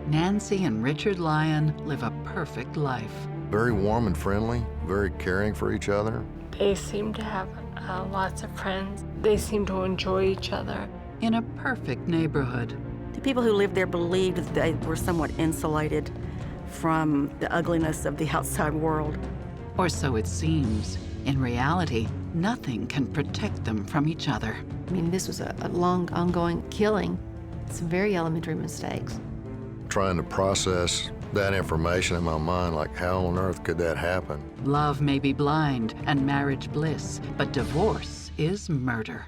Nancy and Richard Lyon live a perfect life. Very warm and friendly, very caring for each other. They seem to have lots of friends. They seem to enjoy each other. In a perfect neighborhood. The people who lived there believed that they were somewhat insulated from the ugliness of the outside world. Or so it seems. In reality, nothing can protect them from each other. I mean, this was a long, ongoing killing. Some very elementary mistakes. Trying to process that information in my mind, like how on earth could that happen? Love may be blind and marriage bliss, but divorce is murder.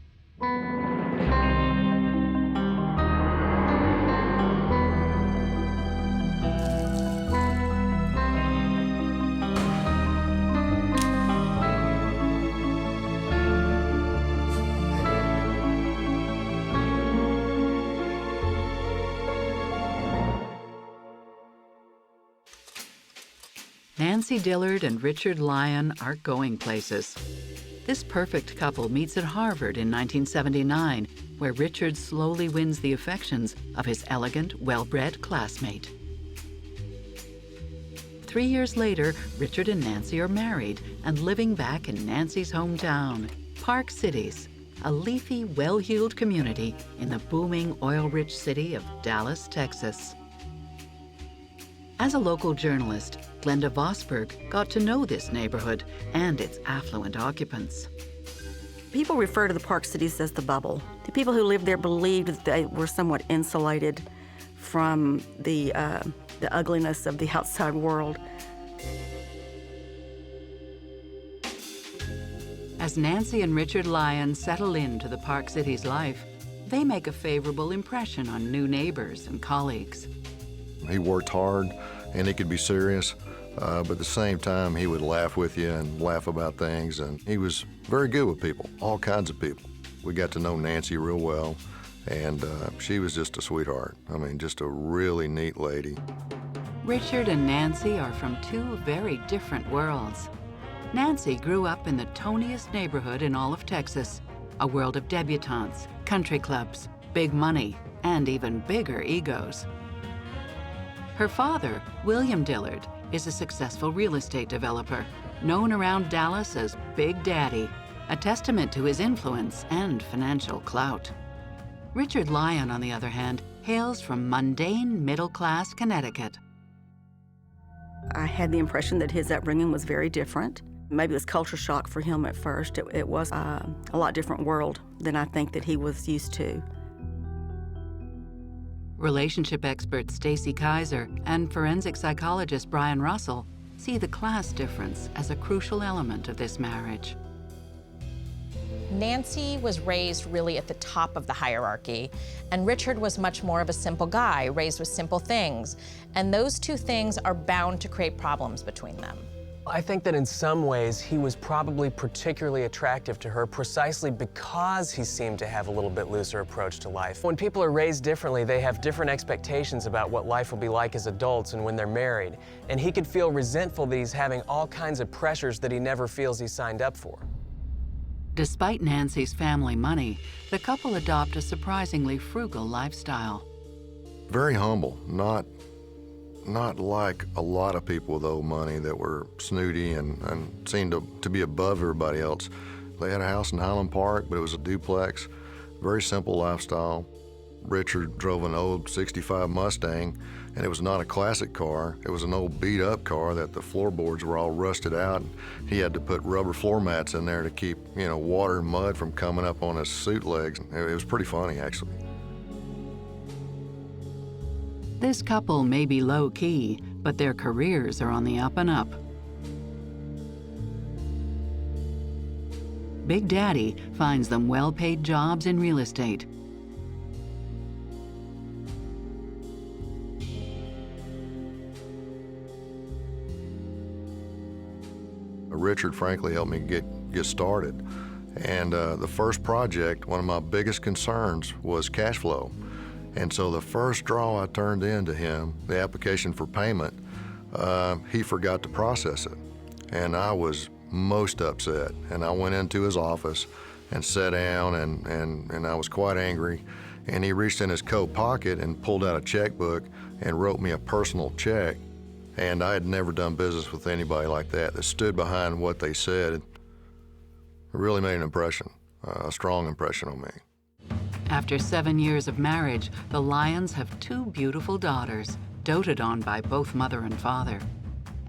Nancy Dillard and Richard Lyon are going places. This perfect couple meets at Harvard in 1979, where Richard slowly wins the affections of his elegant, well-bred classmate. 3 years later, Richard and Nancy are married and living back in Nancy's hometown, Park Cities, a leafy, well-heeled community in the booming, oil-rich city of Dallas, Texas. As a local journalist, Glenda Vosberg got to know this neighborhood and its affluent occupants. People refer to the Park Cities as the bubble. The people who lived there believed that they were somewhat insulated from the ugliness of the outside world. As Nancy and Richard Lyon settle into the Park Cities life, they make a favorable impression on new neighbors and colleagues. He worked hard and he could be serious, but at the same time he would laugh with you and laugh about things, and he was very good with people, all kinds of people. We got to know Nancy real well, and she was just a sweetheart. I mean, just a really neat lady. Richard and Nancy are from two very different worlds. Nancy grew up in the toniest neighborhood in all of Texas, a world of debutantes, country clubs, big money, and even bigger egos. Her father, William Dillard, is a successful real estate developer, known around Dallas as Big Daddy, a testament to his influence and financial clout. Richard Lyon, on the other hand, hails from mundane, middle-class Connecticut. I had the impression that his upbringing was very different. Maybe it was culture shock for him at first. It was a lot different world than I think that he was used to. Relationship expert Stacy Kaiser and forensic psychologist Brian Russell see the class difference as a crucial element of this marriage. Nancy was raised really at the top of the hierarchy, and Richard was much more of a simple guy, raised with simple things. And those two things are bound to create problems between them. I think that in some ways he was probably particularly attractive to her precisely because he seemed to have a little bit looser approach to life. When people are raised differently, they have different expectations about what life will be like as adults and when they're married. And he could feel resentful that he's having all kinds of pressures that he never feels he signed up for. Despite Nancy's family money, the couple adopt a surprisingly frugal lifestyle. Very humble, not like a lot of people with old money that were snooty and seemed to be above everybody else. They had a house in Highland Park, but it was a duplex, very simple lifestyle. Richard drove an old '65 Mustang, and it was not a classic car. It was an old beat-up car that the floorboards were all rusted out. He had to put rubber floor mats in there to keep, water and mud from coming up on his suit legs. It was pretty funny, actually. This couple may be low-key, but their careers are on the up and up. Big Daddy finds them well-paid jobs in real estate. Richard, frankly, helped me get started. And the first project, one of my biggest concerns was cash flow. And so the first draw I turned in to him, the application for payment, he forgot to process it. And I was most upset. And I went into his office and sat down, and I was quite angry. and he reached in his coat pocket and pulled out a checkbook and wrote me a personal check. And I had never done business with anybody like that stood behind what they said. It really made an impression, a strong impression on me. After 7 years of marriage, the Lyons have 2 beautiful daughters, doted on by both mother and father.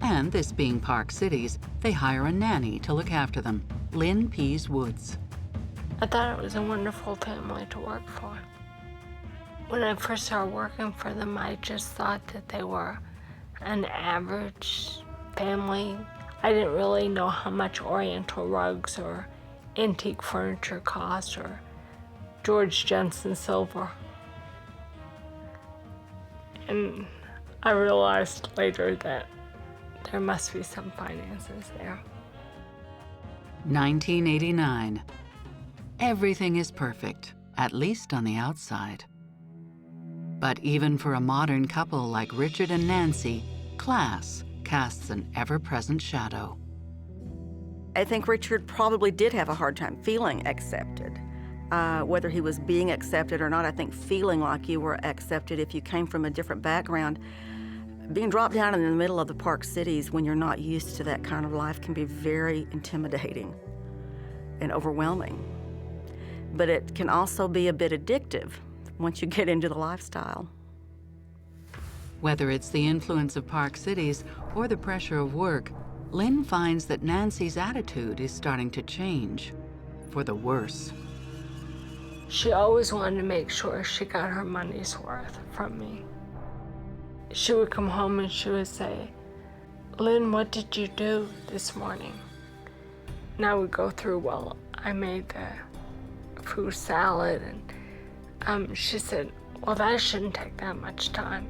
And this being Park Cities, they hire a nanny to look after them, Lynn Pease Woods. I thought it was a wonderful family to work for. When I first started working for them, I just thought that they were an average family. I didn't really know how much Oriental rugs or antique furniture cost or George Jensen silver. And I realized later that there must be some finances there. 1989. Everything is perfect, at least on the outside. But even for a modern couple like Richard and Nancy, class casts an ever-present shadow. I think Richard probably did have a hard time feeling accepted. Whether he was being accepted or not, I think feeling like you were accepted if you came from a different background. Being dropped down in the middle of the Park Cities when you're not used to that kind of life can be very intimidating and overwhelming. But it can also be a bit addictive once you get into the lifestyle. Whether it's the influence of Park Cities or the pressure of work, Lynn finds that Nancy's attitude is starting to change, for the worse. She always wanted to make sure she got her money's worth from me. She would come home and she would say, "Lynn, what did you do this morning?" And I would go through, well, I made the fruit salad, and she said, well, that shouldn't take that much time.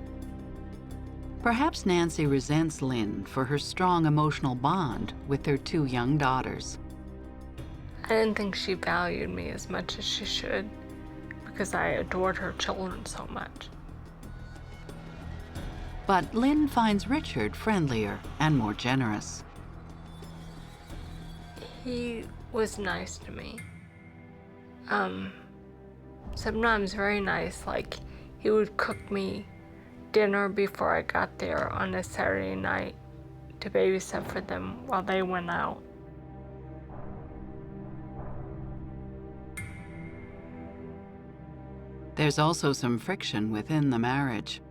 Perhaps Nancy resents Lynn for her strong emotional bond with their 2 young daughters. I didn't think she valued me as much as she should because I adored her children so much. But Lynn finds Richard friendlier and more generous. He was nice to me. Sometimes very nice, like he would cook me dinner before I got there on a Saturday night to babysit for them while they went out. There's also some friction within the marriage.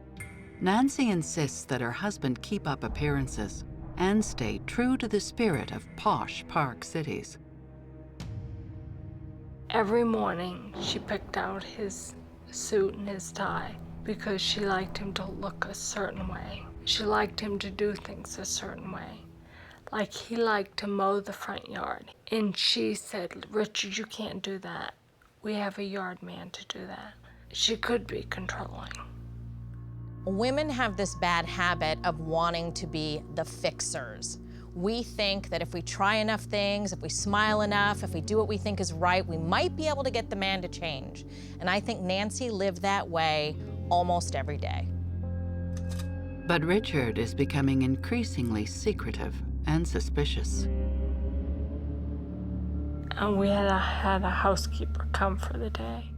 Nancy insists that her husband keep up appearances and stay true to the spirit of posh Park Cities. Every morning she picked out his suit and his tie because she liked him to look a certain way. She liked him to do things a certain way. Like he liked to mow the front yard. And she said, "Richard, you can't do that. We have a yard man to do that." She could be controlling. Women have this bad habit of wanting to be the fixers. We think that if we try enough things, if we smile enough, if we do what we think is right, we might be able to get the man to change. And I think Nancy lived that way almost every day. But Richard is becoming increasingly secretive and suspicious. And we had a housekeeper come for the day,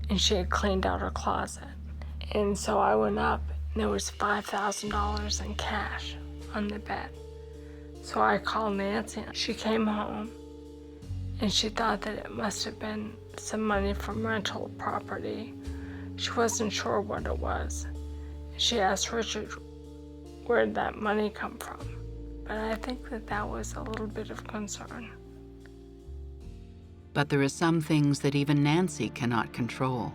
and she had cleaned out her closet. And so I went up, and there was $5,000 in cash on the bed. So I called Nancy. She came home, and she thought that it must have been some money from rental property. She wasn't sure what it was. She asked Richard, where did that money come from? But I think that that was a little bit of concern. But there are some things that even Nancy cannot control.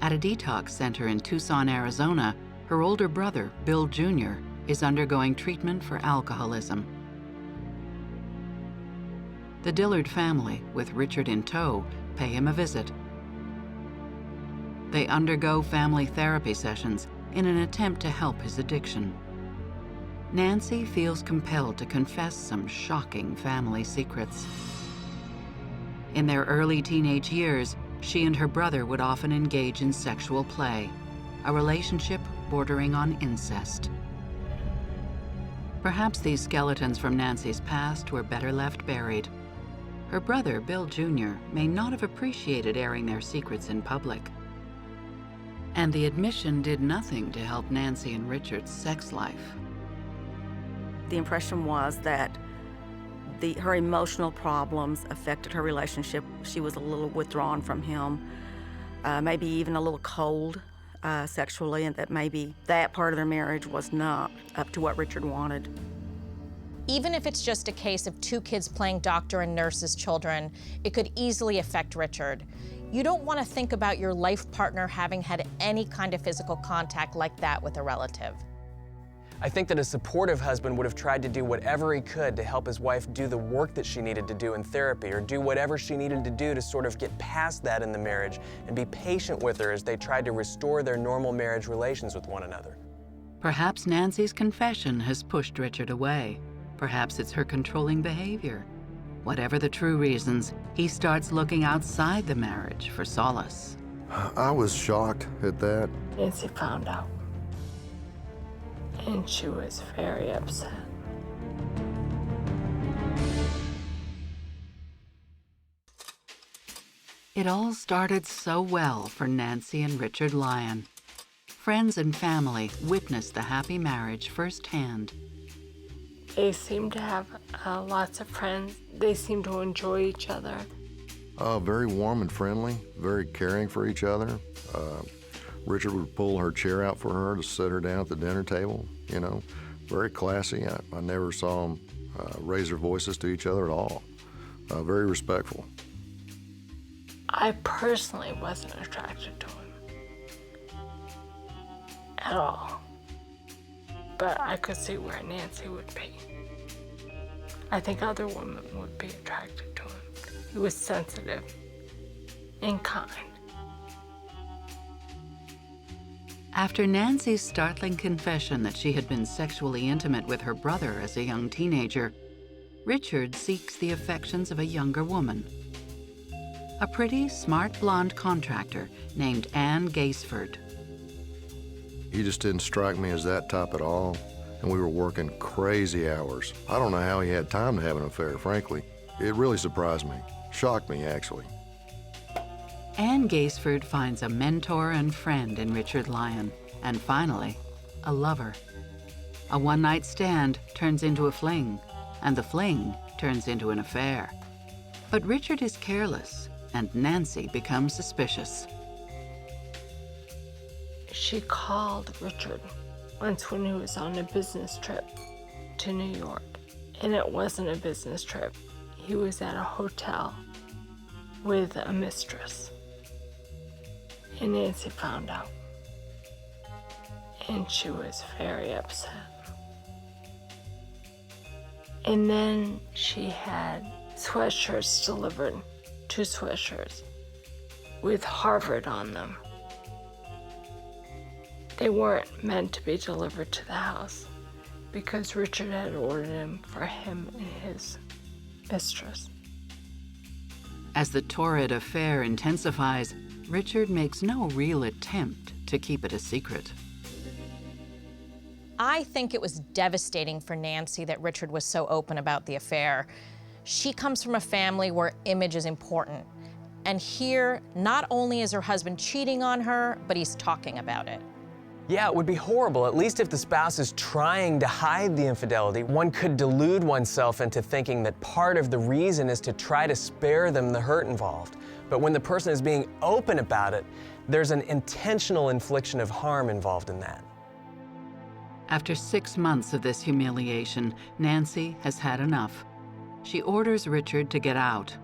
At a detox center in Tucson, Arizona, her older brother, Bill Jr., is undergoing treatment for alcoholism. The Dillard family, with Richard in tow, pay him a visit. They undergo family therapy sessions in an attempt to help his addiction. Nancy feels compelled to confess some shocking family secrets. In their early teenage years, she and her brother would often engage in sexual play, a relationship bordering on incest. Perhaps these skeletons from Nancy's past were better left buried. Her brother, Bill Jr., may not have appreciated airing their secrets in public, And the admission did nothing to help Nancy and Richard's sex life. The impression was that her emotional problems affected her relationship. She was a little withdrawn from him, maybe even a little cold sexually, and that maybe that part of their marriage was not up to what Richard wanted. Even if it's just a case of two kids playing doctor and nurse's children, it could easily affect Richard. You don't want to think about your life partner having had any kind of physical contact like that with a relative. I think that a supportive husband would have tried to do whatever he could to help his wife do the work that she needed to do in therapy, or do whatever she needed to do to sort of get past that in the marriage, and be patient with her as they tried to restore their normal marriage relations with one another. Perhaps Nancy's confession has pushed Richard away. Perhaps it's her controlling behavior. Whatever the true reasons, he starts looking outside the marriage for solace. I was shocked at that. Nancy found out. And she was very upset. It all started so well for Nancy and Richard Lyon. Friends and family witnessed the happy marriage firsthand. They seemed to have lots of friends. They seemed to enjoy each other. Very warm and friendly, very caring for each other. Richard would pull her chair out for her to sit her down at the dinner table, you know. Very classy. I never saw them raise their voices to each other at all. Very respectful. I personally wasn't attracted to him at all. But I could see where Nancy would be. I think other women would be attracted to him. He was sensitive and kind. After Nancy's startling confession that she had been sexually intimate with her brother as a young teenager, Richard seeks the affections of a younger woman. A pretty, smart blonde contractor named Ann Gaisford. He just didn't strike me as that type at all, and we were working crazy hours. I don't know how he had time to have an affair, frankly. It really surprised me, shocked me, actually. Ann Gaisford finds a mentor and friend in Richard Lyon, and finally, a lover. A one-night stand turns into a fling, and the fling turns into an affair. But Richard is careless, and Nancy becomes suspicious. She called Richard once when he was on a business trip to New York. And it wasn't a business trip. He was at a hotel with a mistress. And Nancy found out. And she was very upset. And then she had sweatshirts delivered, 2 sweatshirts with Harvard on them. They weren't meant to be delivered to the house because Richard had ordered them for him and his mistress. As the torrid affair intensifies, Richard makes no real attempt to keep it a secret. I think it was devastating for Nancy that Richard was so open about the affair. She comes from a family where image is important. And here, not only is her husband cheating on her, but he's talking about it. Yeah, it would be horrible. At least if the spouse is trying to hide the infidelity, one could delude oneself into thinking that part of the reason is to try to spare them the hurt involved. But when the person is being open about it, there's an intentional infliction of harm involved in that. After 6 months of this humiliation, Nancy has had enough. She orders Richard to get out.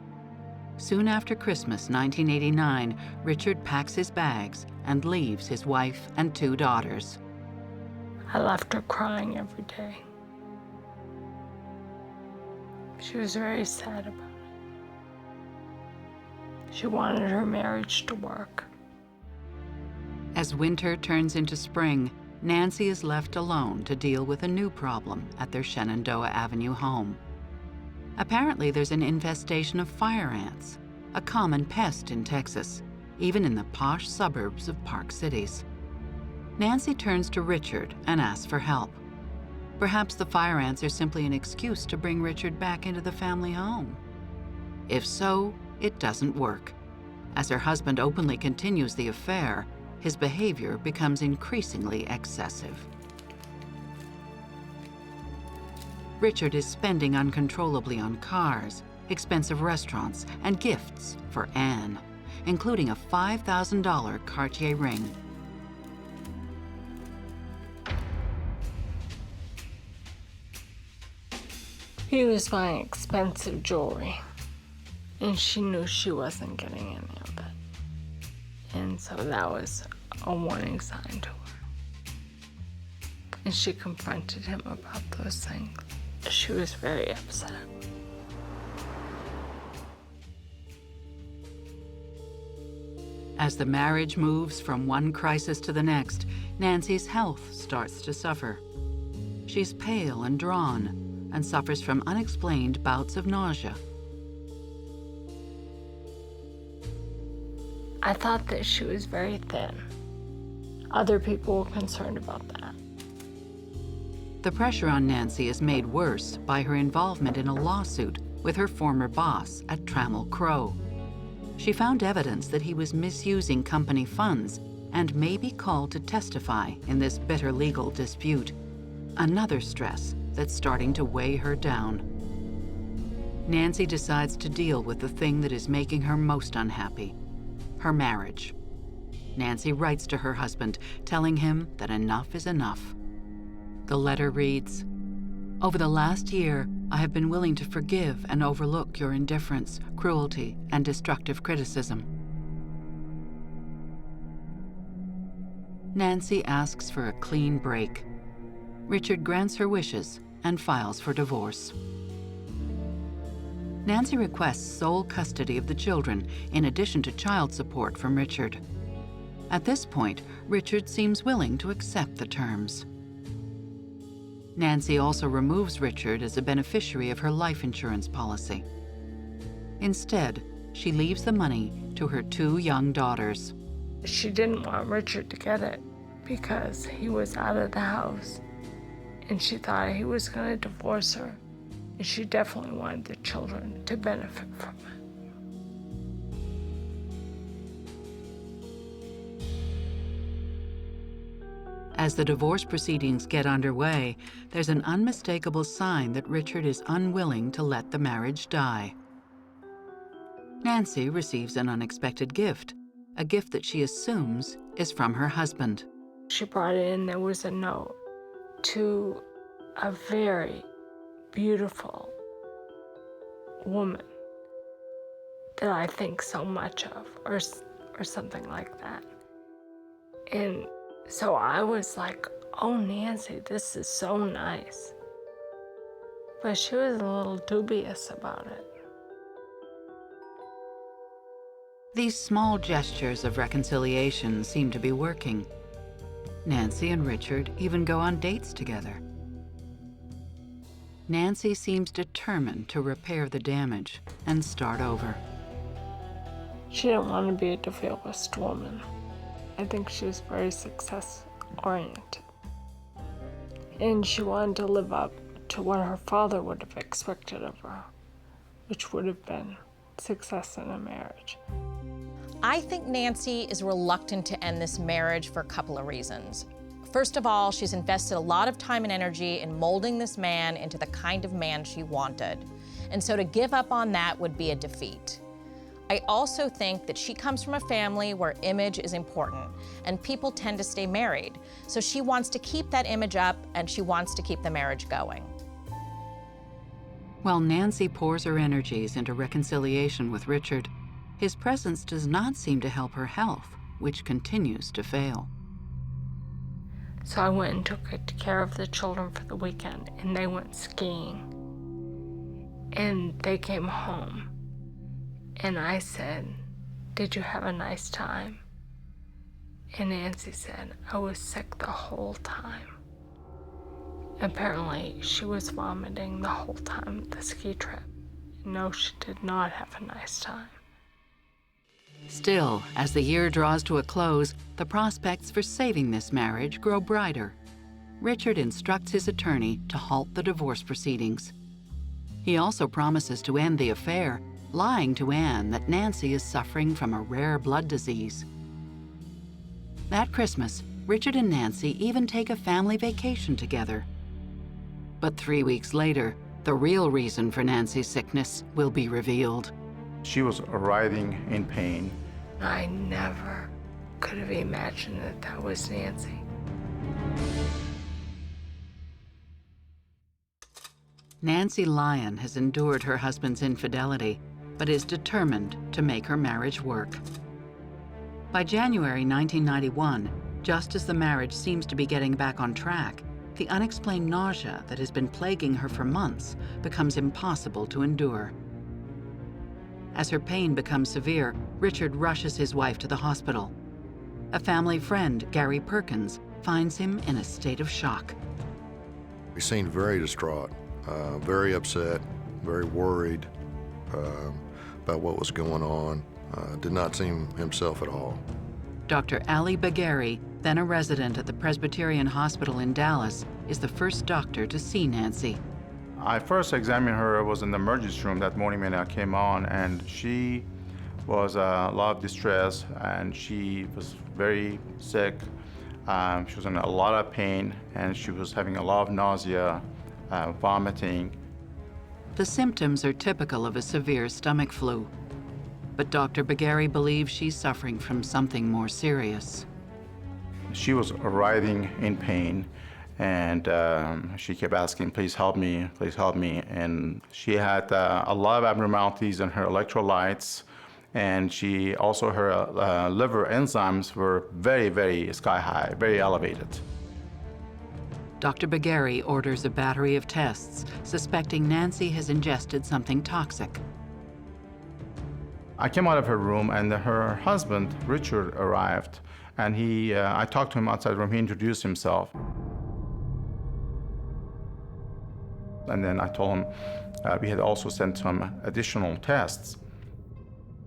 Soon after Christmas 1989, Richard packs his bags and leaves his wife and 2 daughters. I left her crying every day. She was very sad about it. She wanted her marriage to work. As winter turns into spring, Nancy is left alone to deal with a new problem at their Shenandoah Avenue home. Apparently, there's an infestation of fire ants, a common pest in Texas, even in the posh suburbs of Park Cities. Nancy turns to Richard and asks for help. Perhaps the fire ants are simply an excuse to bring Richard back into the family home. If so, it doesn't work. As her husband openly continues the affair, his behavior becomes increasingly excessive. Richard is spending uncontrollably on cars, expensive restaurants, and gifts for Anne, including a $5,000 Cartier ring. He was buying expensive jewelry, and she knew she wasn't getting any of it. And so that was a warning sign to her. And she confronted him about those things. She was very upset. As the marriage moves from one crisis to the next, Nancy's health starts to suffer. She's pale and drawn and suffers from unexplained bouts of nausea. I thought that she was very thin. Other people were concerned about that. The pressure on Nancy is made worse by her involvement in a lawsuit with her former boss at Trammell Crow. She found evidence that he was misusing company funds and may be called to testify in this bitter legal dispute. Another stress that's starting to weigh her down. Nancy decides to deal with the thing that is making her most unhappy, her marriage. Nancy writes to her husband, telling him that enough is enough. The letter reads, "Over the last year, I have been willing to forgive and overlook your indifference, cruelty, and destructive criticism." Nancy asks for a clean break. Richard grants her wishes and files for divorce. Nancy requests sole custody of the children in addition to child support from Richard. At this point, Richard seems willing to accept the terms. Nancy also removes Richard as a beneficiary of her life insurance policy. Instead, she leaves the money to her 2 young daughters. She didn't want Richard to get it because he was out of the house, and she thought he was going to divorce her, and she definitely wanted the children to benefit from it. As the divorce proceedings get underway, there's an unmistakable sign that Richard is unwilling to let the marriage die. Nancy receives an unexpected gift, a gift that she assumes is from her husband. She brought it in, there was a note to a very beautiful woman that I think so much of, or something like that. And so I was like, oh, Nancy, this is so nice. But she was a little dubious about it. These small gestures of reconciliation seem to be working. Nancy and Richard even go on dates together. Nancy seems determined to repair the damage and start over. She didn't want to be a divorced woman. I think she was very success-oriented. And she wanted to live up to what her father would have expected of her, which would have been success in a marriage. I think Nancy is reluctant to end this marriage for a couple of reasons. First of all, she's invested a lot of time and energy in molding this man into the kind of man she wanted. And so to give up on that would be a defeat. I also think that she comes from a family where image is important and people tend to stay married. So she wants to keep that image up and she wants to keep the marriage going. While Nancy pours her energies into reconciliation with Richard, his presence does not seem to help her health, which continues to fail. So I went and took good care of the children for the weekend, and they went skiing. And they came home, and I said, "Did you have a nice time?" And Nancy said, "I was sick the whole time." Apparently, she was vomiting the whole time of the ski trip. No, she did not have a nice time. Still, as the year draws to a close, the prospects for saving this marriage grow brighter. Richard instructs his attorney to halt the divorce proceedings. He also promises to end the affair, lying to Anne that Nancy is suffering from a rare blood disease. That Christmas, Richard and Nancy even take a family vacation together. But 3 weeks later, the real reason for Nancy's sickness will be revealed. She was writhing in pain. I never could have imagined that that was Nancy. Nancy Lyon has endured her husband's infidelity, but is determined to make her marriage work. By January 1991, just as the marriage seems to be getting back on track, the unexplained nausea that has been plaguing her for months becomes impossible to endure. As her pain becomes severe, Richard rushes his wife to the hospital. A family friend, Gary Perkins, finds him in a state of shock. He seemed very distraught, very upset, very worried about what was going on. Did not seem himself at all. Dr. Ali Bagheri, then a resident at the Presbyterian Hospital in Dallas, is the first doctor to see Nancy. I first examined her, was in the emergency room that morning when I came on, and she was a lot of distress, and she was very sick. She was in a lot of pain, and she was having a lot of nausea, vomiting. The symptoms are typical of a severe stomach flu. But Dr. Bagheri believes she's suffering from something more serious. She was writhing in pain, and she kept asking, please help me, please help me. And she had a lot of abnormalities in her electrolytes, and she also, her liver enzymes were very, very sky high, very elevated. Dr. Bagheri orders a battery of tests, suspecting Nancy has ingested something toxic. I came out of her room, and her husband, Richard, arrived, and I talked to him outside the room. He introduced himself. And then I told him we had also sent some additional tests.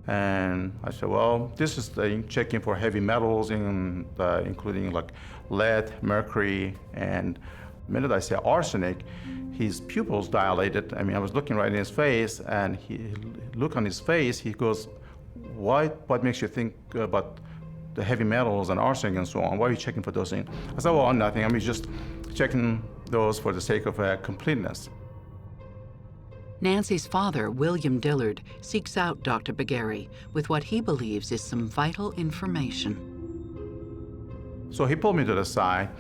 And I said, well, this is the checking for heavy metals, including like lead, mercury, and the minute I say arsenic, his pupils dilated. I mean, I was looking right in his face, and look on his face, he goes, what makes you think about the heavy metals and arsenic and so on? Why are you checking for those things? I said, well, nothing. I'm just checking those for the sake of completeness. Nancy's father, William Dillard, seeks out Dr. Bagheri with what he believes is some vital information. So he pulled me to the side.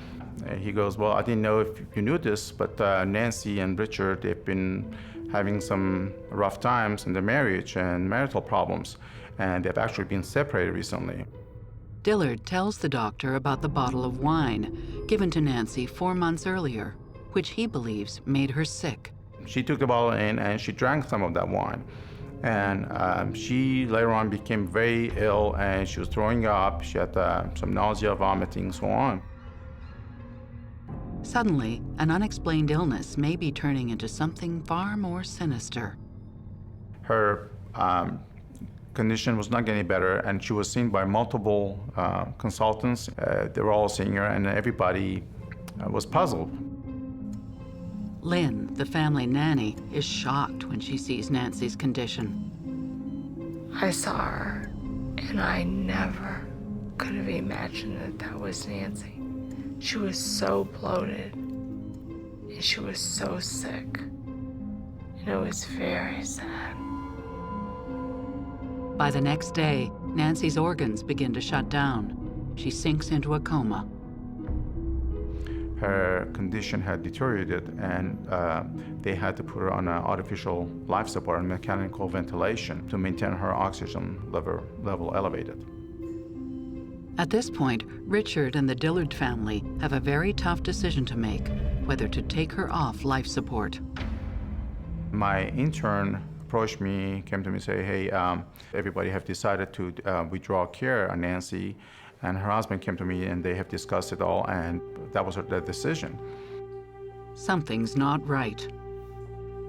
He goes, well, I didn't know if you knew this, but Nancy and Richard, they've been having some rough times in their marriage and marital problems, and they've actually been separated recently. Dillard tells the doctor about the bottle of wine given to Nancy 4 months earlier, which he believes made her sick. She took the bottle in and she drank some of that wine. And she later on became very ill, and she was throwing up. She had some nausea, vomiting, so on. Suddenly, an unexplained illness may be turning into something far more sinister. Her condition was not getting better, and she was seen by multiple consultants. They were all seeing her, and everybody was puzzled. Lynn, the family nanny, is shocked when she sees Nancy's condition. I saw her, and I never could have imagined that that was Nancy. She was so bloated, and she was so sick, and it was very sad. By the next day, Nancy's organs begin to shut down. She sinks into a coma. Her condition had deteriorated, and they had to put her on an artificial life support and mechanical ventilation to maintain her oxygen level elevated. At this point, Richard and the Dillard family have a very tough decision to make, whether to take her off life support. My intern approached me, came to me and said, hey, everybody have decided to withdraw care on Nancy, and her husband came to me and they have discussed it all, and that was their decision. Something's not right.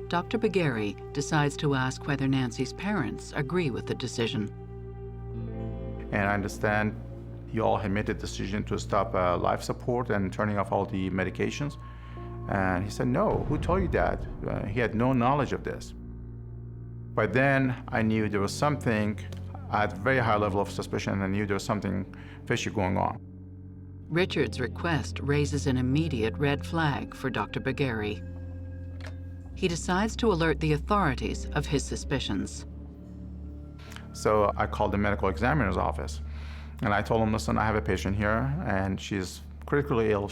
Dr. Bagheri decides to ask whether Nancy's parents agree with the decision. And I understand you all had made the decision to stop life support and turning off all the medications. And he said, no, who told you that? He had no knowledge of this. By then, I knew there was something, I had a very high level of suspicion, and I knew there was something fishy going on. Richard's request raises an immediate red flag for Dr. Bagari. He decides to alert the authorities of his suspicions. So I called the medical examiner's office, and I told him, listen, I have a patient here, and she's critically ill,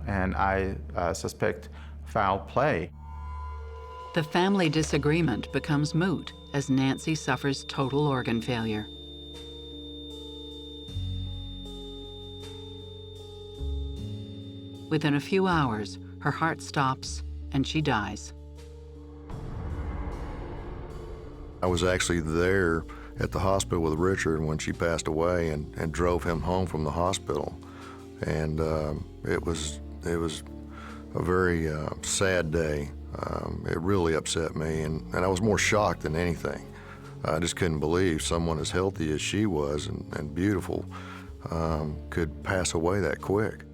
and I suspect foul play. The family disagreement becomes moot as Nancy suffers total organ failure. Within a few hours, her heart stops and she dies. I was actually there at the hospital with Richard when she passed away and drove him home from the hospital. And it was a very sad day. It really upset me, and I was more shocked than anything. I just couldn't believe someone as healthy as she was and beautiful could pass away that quick.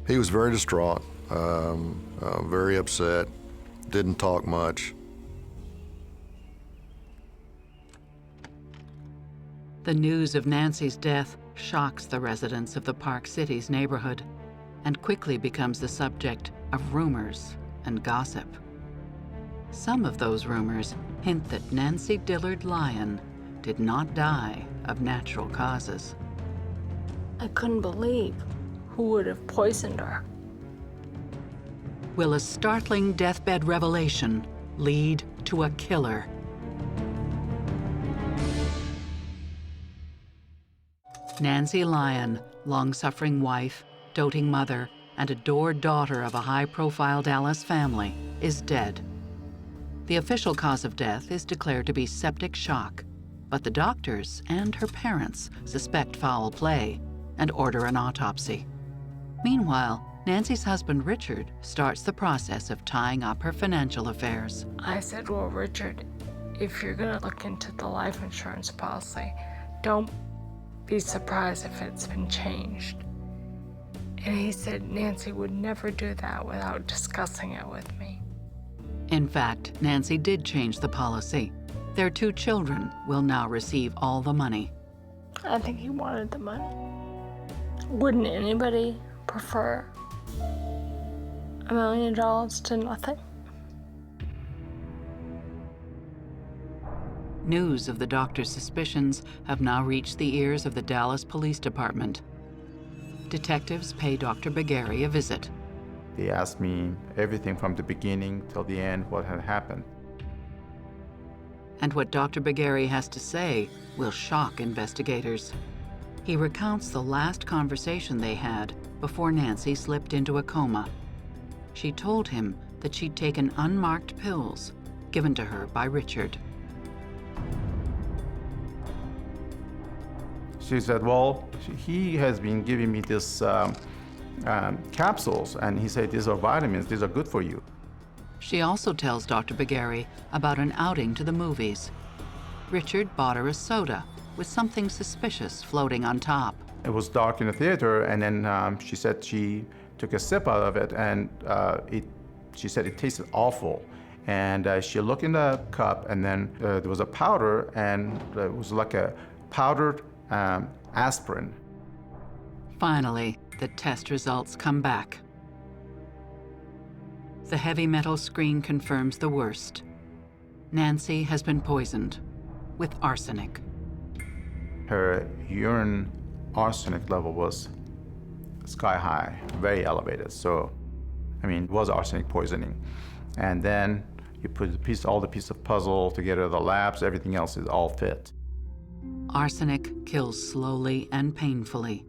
He was very distraught, very upset, didn't talk much. The news of Nancy's death shocks the residents of the Park Cities neighborhood and quickly becomes the subject of rumors and gossip. Some of those rumors hint that Nancy Dillard Lyon did not die of natural causes. I couldn't believe who would have poisoned her. Will a startling deathbed revelation lead to a killer? Nancy Lyon, long-suffering wife, doting mother, and adored daughter of a high-profile Dallas family, is dead. The official cause of death is declared to be septic shock, but the doctors and her parents suspect foul play and order an autopsy. Meanwhile, Nancy's husband Richard starts the process of tying up her financial affairs. I said, well, Richard, if you're gonna look into the life insurance policy, don't be surprised if it's been changed. And he said Nancy would never do that without discussing it with me. In fact, Nancy did change the policy. Their 2 children will now receive all the money. I think he wanted the money. Wouldn't anybody prefer $1 million to nothing? News of the doctor's suspicions have now reached the ears of the Dallas Police Department. Detectives pay Dr. Bagari a visit. They asked me everything from the beginning till the end, what had happened. And what Dr. Bagari has to say will shock investigators. He recounts the last conversation they had before Nancy slipped into a coma. She told him that she'd taken unmarked pills given to her by Richard. She said, well, he has been giving me this capsules, and he said, these are vitamins, these are good for you. She also tells Dr. Bagari about an outing to the movies. Richard bought her a soda with something suspicious floating on top. It was dark in the theater, and then she said she took a sip out of it, and she said it tasted awful. And she looked in the cup, and then there was a powder, and it was like a powdered aspirin. Finally, the test results come back. The heavy metal screen confirms the worst. Nancy has been poisoned with arsenic. Her urine arsenic level was sky high, very elevated. So, I mean, it was arsenic poisoning. And then you put all the piece of puzzle together, the labs, everything else is all fit. Arsenic kills slowly and painfully.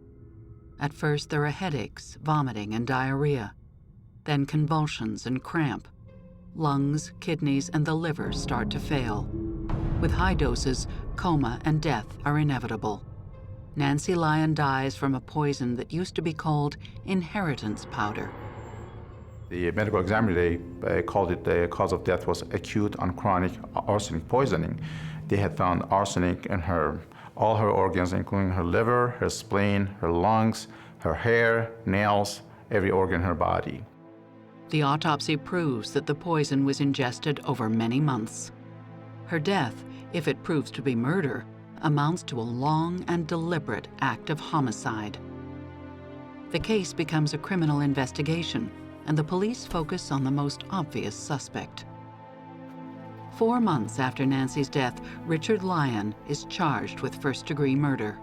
At first, there are headaches, vomiting, and diarrhea. Then convulsions and cramp. Lungs, kidneys, and the liver start to fail. With high doses, coma and death are inevitable. Nancy Lyon dies from a poison that used to be called inheritance powder. The medical examiner, they called it the cause of death was acute on chronic arsenic poisoning. They had found arsenic in all her organs, including her liver, her spleen, her lungs, her hair, nails, every organ in her body. The autopsy proves that the poison was ingested over many months. Her death, if it proves to be murder, amounts to a long and deliberate act of homicide. The case becomes a criminal investigation, and the police focus on the most obvious suspect. 4 months after Nancy's death, Richard Lyon is charged with first-degree murder.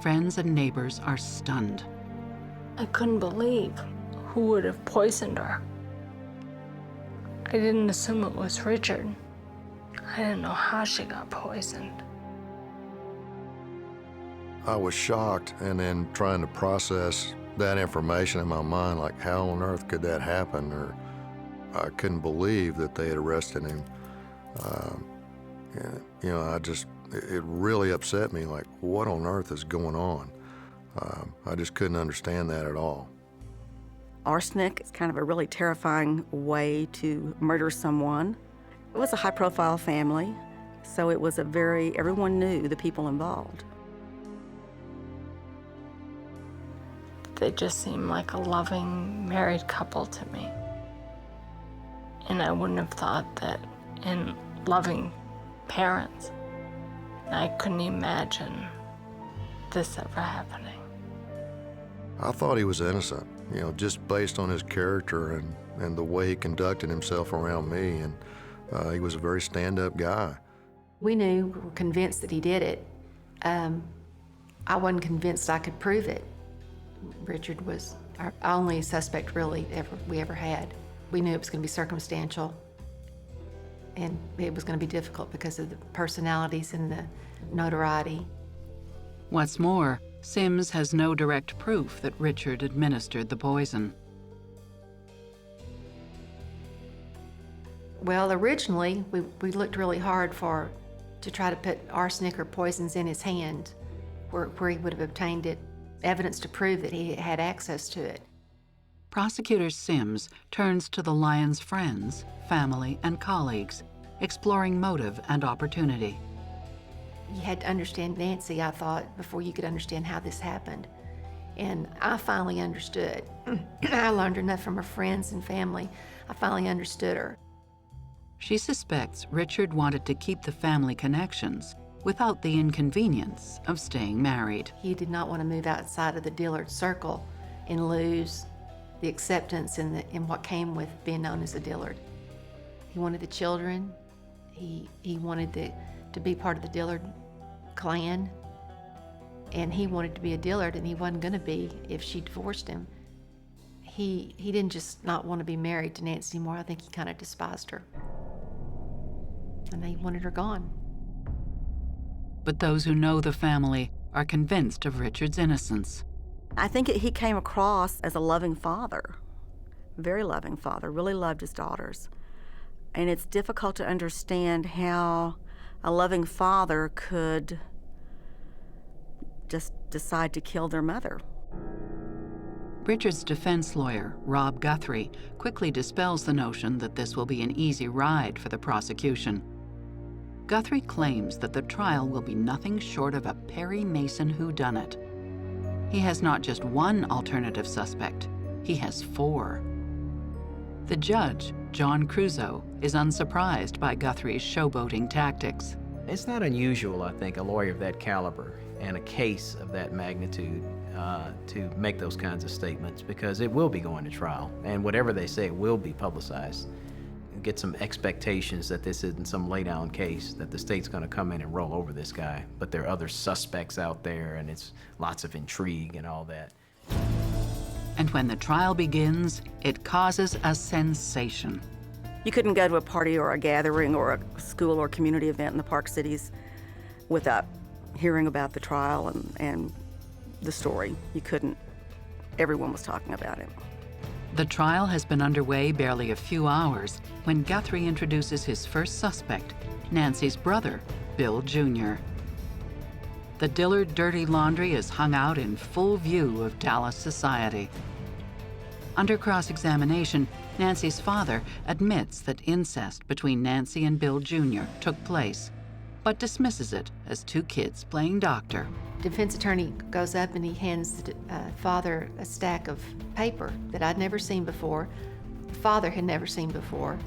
Friends and neighbors are stunned. I couldn't believe who would have poisoned her. I didn't assume it was Richard. I didn't know how she got poisoned. I was shocked, and then trying to process that information in my mind, like how on earth could that happen? Or I couldn't believe that they had arrested him. You know, it really upset me, like what on earth is going on? I just couldn't understand that at all. Arsenic is kind of a really terrifying way to murder someone. It was a high-profile family, so it was everyone knew the people involved. They just seemed like a loving married couple to me. And I wouldn't have thought that in loving parents. I couldn't imagine this ever happening. I thought he was innocent, you know, just based on his character and the way he conducted himself around me. And he was a very stand-up guy. We knew, we were convinced that he did it. I wasn't convinced I could prove it. Richard was our only suspect really we ever had. We knew it was going to be circumstantial, and it was going to be difficult because of the personalities and the notoriety. What's more, Sims has no direct proof that Richard administered the poison. Well, originally, we looked really hard to try to put arsenic or poisons in his hand where he would have obtained it, evidence to prove that he had access to it. Prosecutor Sims turns to the Lyons' friends, family, and colleagues, exploring motive and opportunity. You had to understand Nancy, I thought, before you could understand how this happened. And I finally understood. I learned enough from her friends and family. I finally understood her. She suspects Richard wanted to keep the family connections without the inconvenience of staying married. He did not want to move outside of the Dillard circle and lose the acceptance in what came with being known as a Dillard. He wanted the children. He wanted to be part of the Dillard clan. And he wanted to be a Dillard, and he wasn't going to be if she divorced him. He didn't just not want to be married to Nancy anymore. I think he kind of despised her. And he wanted her gone. But those who know the family are convinced of Richard's innocence. I think he came across as a loving father, very loving father, really loved his daughters. And it's difficult to understand how a loving father could just decide to kill their mother. Richard's defense lawyer, Rob Guthrie, quickly dispels the notion that this will be an easy ride for the prosecution. Guthrie claims that the trial will be nothing short of a Perry Mason whodunit. He has not just one alternative suspect, he has 4. The judge, John Crusoe, is unsurprised by Guthrie's showboating tactics. It's not unusual, I think, a lawyer of that caliber and a case of that magnitude to make those kinds of statements, because it will be going to trial, and whatever they say will be publicized. Get some expectations that this isn't some lay-down case, that the state's going to come in and roll over this guy, but there are other suspects out there, and it's lots of intrigue and all that. And when the trial begins, it causes a sensation. You couldn't go to a party or a gathering or a school or community event in the Park Cities without hearing about the trial and the story. You couldn't. Everyone was talking about it. The trial has been underway barely a few hours when Guthrie introduces his first suspect, Nancy's brother, Bill Jr. The Dillard dirty laundry is hung out in full view of Dallas society. Under cross-examination, Nancy's father admits that incest between Nancy and Bill Jr. took place, but dismisses it as 2 kids playing doctor. Defense attorney goes up and he hands the father a stack of paper that I'd never seen before, the father had never seen before,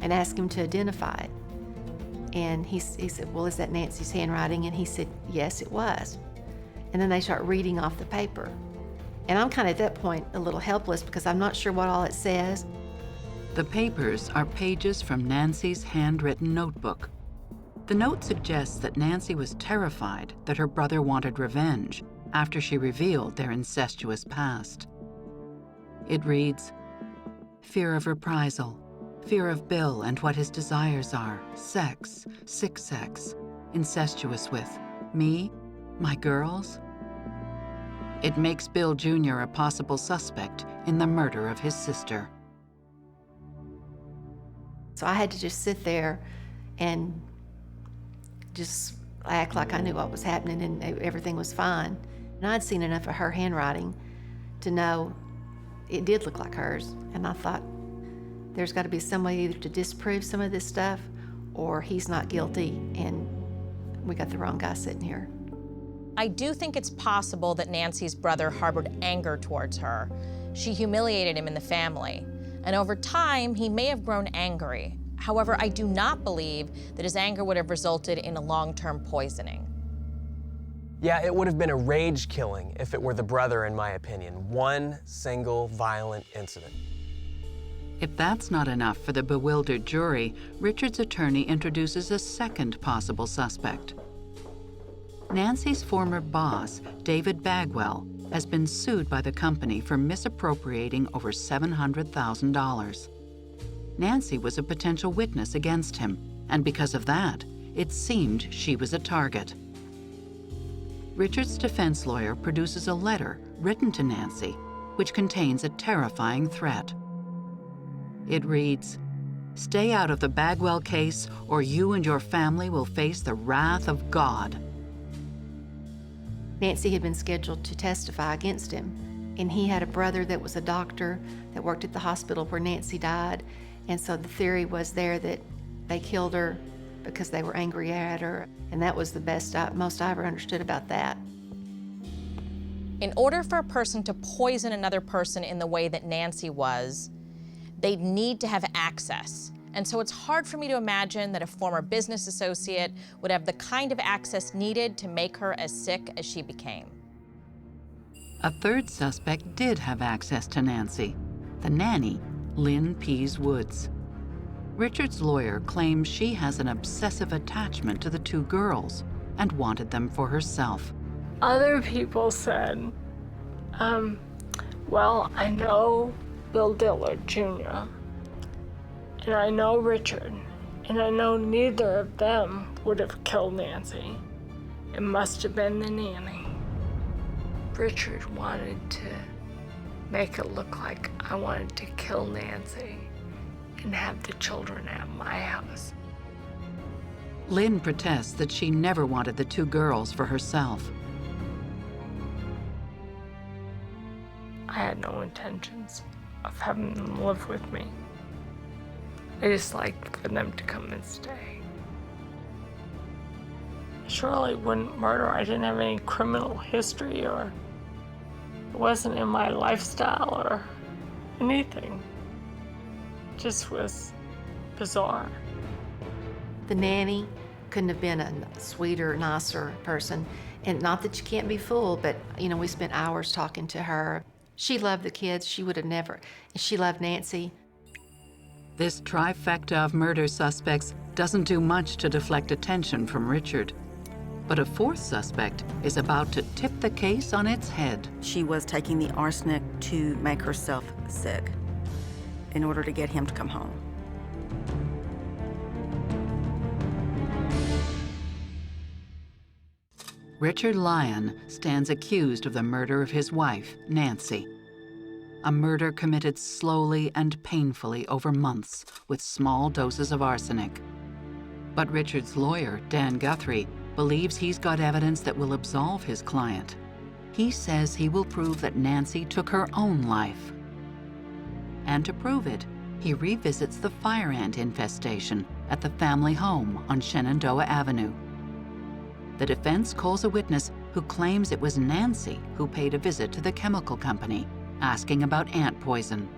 and asked him to identify it. And he said, well, is that Nancy's handwriting? And he said, yes, it was. And then they start reading off the paper. And I'm kind of at that point a little helpless because I'm not sure what all it says. The papers are pages from Nancy's handwritten notebook. The note suggests that Nancy was terrified that her brother wanted revenge after she revealed their incestuous past. It reads, "Fear of reprisal, fear of Bill and what his desires are, sex, sick sex, incestuous with me, my girls." It makes Bill Jr. a possible suspect in the murder of his sister. So I had to just sit there and just act like I knew what was happening and everything was fine. And I'd seen enough of her handwriting to know it did look like hers. And I thought, there's got to be some way either to disprove some of this stuff or he's not guilty and we got the wrong guy sitting here. I do think it's possible that Nancy's brother harbored anger towards her. She humiliated him in the family. And over time, he may have grown angry. However, I do not believe that his anger would have resulted in a long-term poisoning. Yeah, it would have been a rage killing if it were the brother, in my opinion. One single violent incident. If that's not enough for the bewildered jury, Richard's attorney introduces a second possible suspect. Nancy's former boss, David Bagwell, has been sued by the company for misappropriating over $700,000. Nancy was a potential witness against him, and because of that, it seemed she was a target. Richard's defense lawyer produces a letter written to Nancy, which contains a terrifying threat. It reads, "Stay out of the Bagwell case, or you and your family will face the wrath of God." Nancy had been scheduled to testify against him, and he had a brother that was a doctor that worked at the hospital where Nancy died, and so the theory was there that they killed her because they were angry at her, and that was the most I ever understood about that. In order for a person to poison another person in the way that Nancy was, they'd need to have access. And so it's hard for me to imagine that a former business associate would have the kind of access needed to make her as sick as she became. A third suspect did have access to Nancy, the nanny, Lynn Pease Woods. Richard's lawyer claims she has an obsessive attachment to the two girls and wanted them for herself. Other people said, well, I know Bill Dillard Jr., and I know Richard, and I know neither of them would have killed Nancy. It must have been the nanny. Richard wanted to make it look like I wanted to kill Nancy and have the children at my house. Lynn protests that she never wanted the two girls for herself. I had no intentions of having them live with me. I just liked for them to come and stay. I surely wouldn't murder. I didn't have any criminal history, or it wasn't in my lifestyle or anything. It just was bizarre. The nanny couldn't have been a sweeter, nicer person. And not that you can't be fooled, but we spent hours talking to her. She loved the kids. She would have never, she loved Nancy. This trifecta of murder suspects doesn't do much to deflect attention from Richard. But a fourth suspect is about to tip the case on its head. She was taking the arsenic to make herself sick in order to get him to come home. Richard Lyon stands accused of the murder of his wife, Nancy. A murder committed slowly and painfully over months with small doses of arsenic. But Richard's lawyer, Dan Guthrie, believes he's got evidence that will absolve his client. He says he will prove that Nancy took her own life. And to prove it, he revisits the fire ant infestation at the family home on Shenandoah Avenue. The defense calls a witness who claims it was Nancy who paid a visit to the chemical company, asking about ant poison.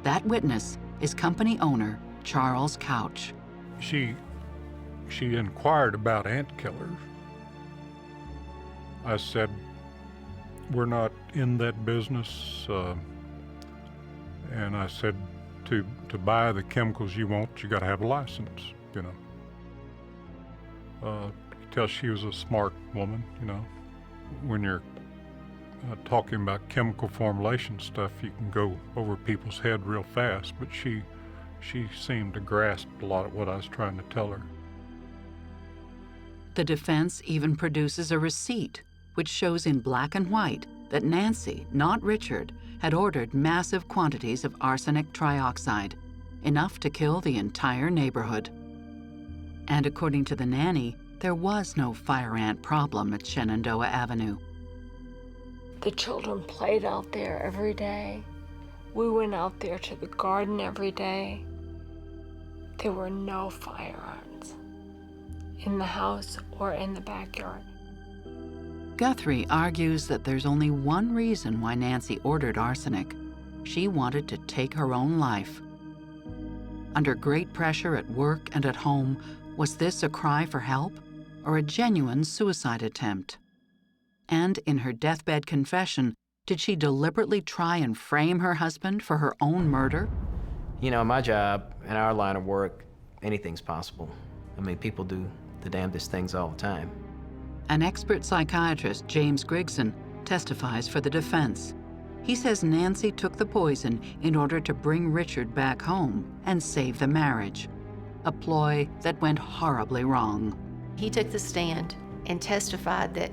That witness is company owner Charles Couch. She inquired about ant killers. I said, we're not in that business. And I said, to buy the chemicals you want, you got to have a license, you know. Tell she was a smart woman, you know. When you're talking about chemical formulation stuff, you can go over people's head real fast, but she seemed to grasp a lot of what I was trying to tell her. The defense even produces a receipt, which shows in black and white that Nancy, not Richard, had ordered massive quantities of arsenic trioxide, enough to kill the entire neighborhood. And according to the nanny, there was no fire ant problem at Shenandoah Avenue. The children played out there every day. We went out there to the garden every day. There were no fire ants in the house or in the backyard. Guthrie argues that there's only one reason why Nancy ordered arsenic. She wanted to take her own life. Under great pressure at work and at home, was this a cry for help or a genuine suicide attempt? And in her deathbed confession, did she deliberately try and frame her husband for her own murder? You know, my job, in our line of work, anything's possible. I mean, people do the damnedest things all the time. An expert psychiatrist, James Grigson, testifies for the defense. He says Nancy took the poison in order to bring Richard back home and save the marriage, a ploy that went horribly wrong. He took the stand and testified that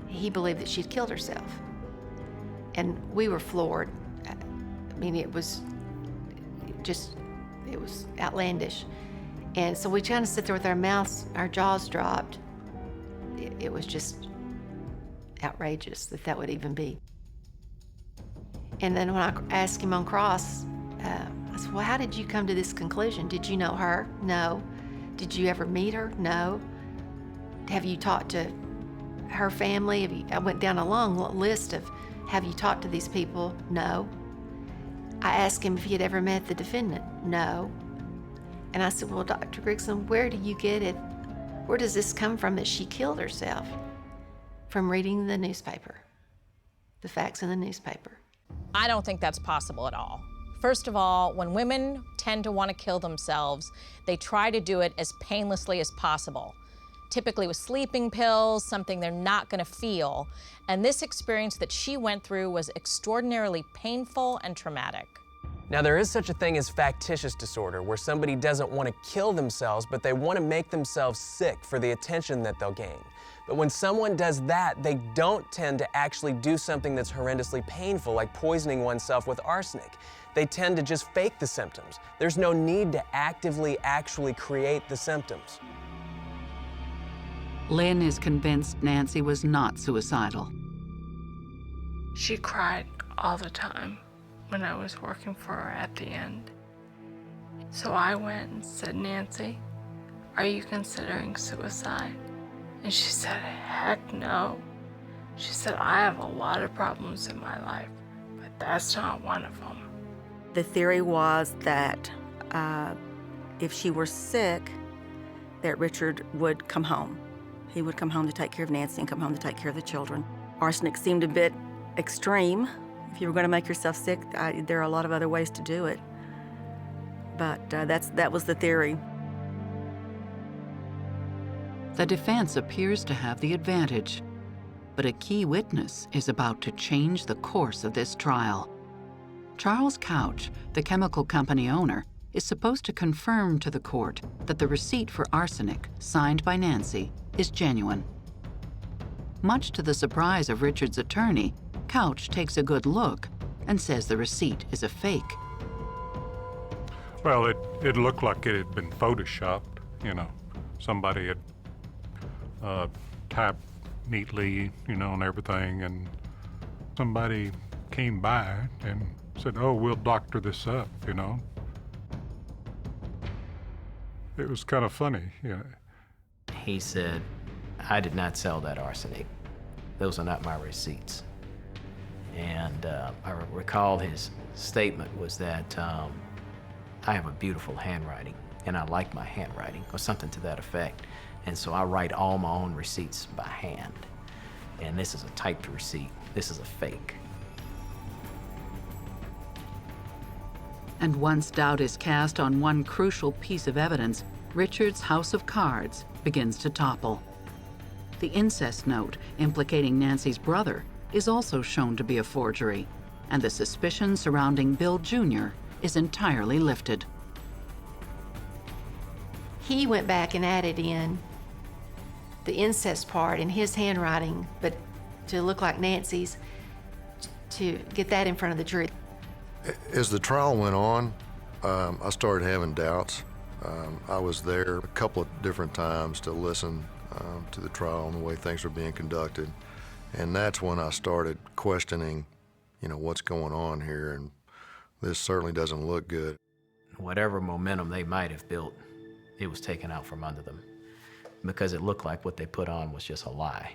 he believed that she'd killed herself. And we were floored. I mean, it was outlandish. And so we kind of sit there with our mouths, our jaws dropped. It was just outrageous that would even be. And then when I asked him on cross, I said, well, how did you come to this conclusion? Did you know her? No. Did you ever meet her? No. Have you talked to her family? I went down a long list of, have you talked to these people? No. I asked him if he had ever met the defendant. No. And I said, well, Dr. Grigson, where do you get it? Where does this come from that she killed herself? From reading the newspaper, the facts in the newspaper. I don't think that's possible at all. First of all, when women tend to want to kill themselves, they try to do it as painlessly as possible, typically with sleeping pills, something they're not going to feel. And this experience that she went through was extraordinarily painful and traumatic. Now, there is such a thing as factitious disorder, where somebody doesn't want to kill themselves, but they want to make themselves sick for the attention that they'll gain. But when someone does that, they don't tend to actually do something that's horrendously painful, like poisoning oneself with arsenic. They tend to just fake the symptoms. There's no need to actively actually create the symptoms. Lynn is convinced Nancy was not suicidal. She cried all the time when I was working for her at the end. So I went and said, Nancy, are you considering suicide? And she said, heck no. She said, I have a lot of problems in my life, but that's not one of them. The theory was that if she were sick, that Richard would come home. He would come home to take care of Nancy and come home to take care of the children. Arsenic seemed a bit extreme. If you were going to make yourself sick, there are a lot of other ways to do it. But that was the theory. The defense appears to have the advantage, but a key witness is about to change the course of this trial. Charles Couch, the chemical company owner, is supposed to confirm to the court that the receipt for arsenic, signed by Nancy, is genuine. Much to the surprise of Richard's attorney, Couch takes a good look and says the receipt is a fake. Well, it looked like it had been photoshopped, you know. Somebody had typed neatly, you know, and everything, and somebody came by and said, oh, we'll doctor this up, you know. It was kind of funny, you know. He said, I did not sell that arsenic. Those are not my receipts. And I recall his statement was that I have a beautiful handwriting and I like my handwriting, or something to that effect. And so I write all my own receipts by hand. And this is a typed receipt. this is a fake. And once doubt is cast on one crucial piece of evidence, Richard's house of cards begins to topple. The incest note implicating Nancy's brother is also shown to be a forgery, and the suspicion surrounding Bill Jr. is entirely lifted. He went back and added in the incest part in his handwriting, but to look like Nancy's, to get that in front of the jury. As the trial went on, I started having doubts. I was there a couple of different times to listen to the trial and the way things were being conducted. And that's when I started questioning, what's going on here, and this certainly doesn't look good. Whatever momentum they might have built, it was taken out from under them because it looked like what they put on was just a lie.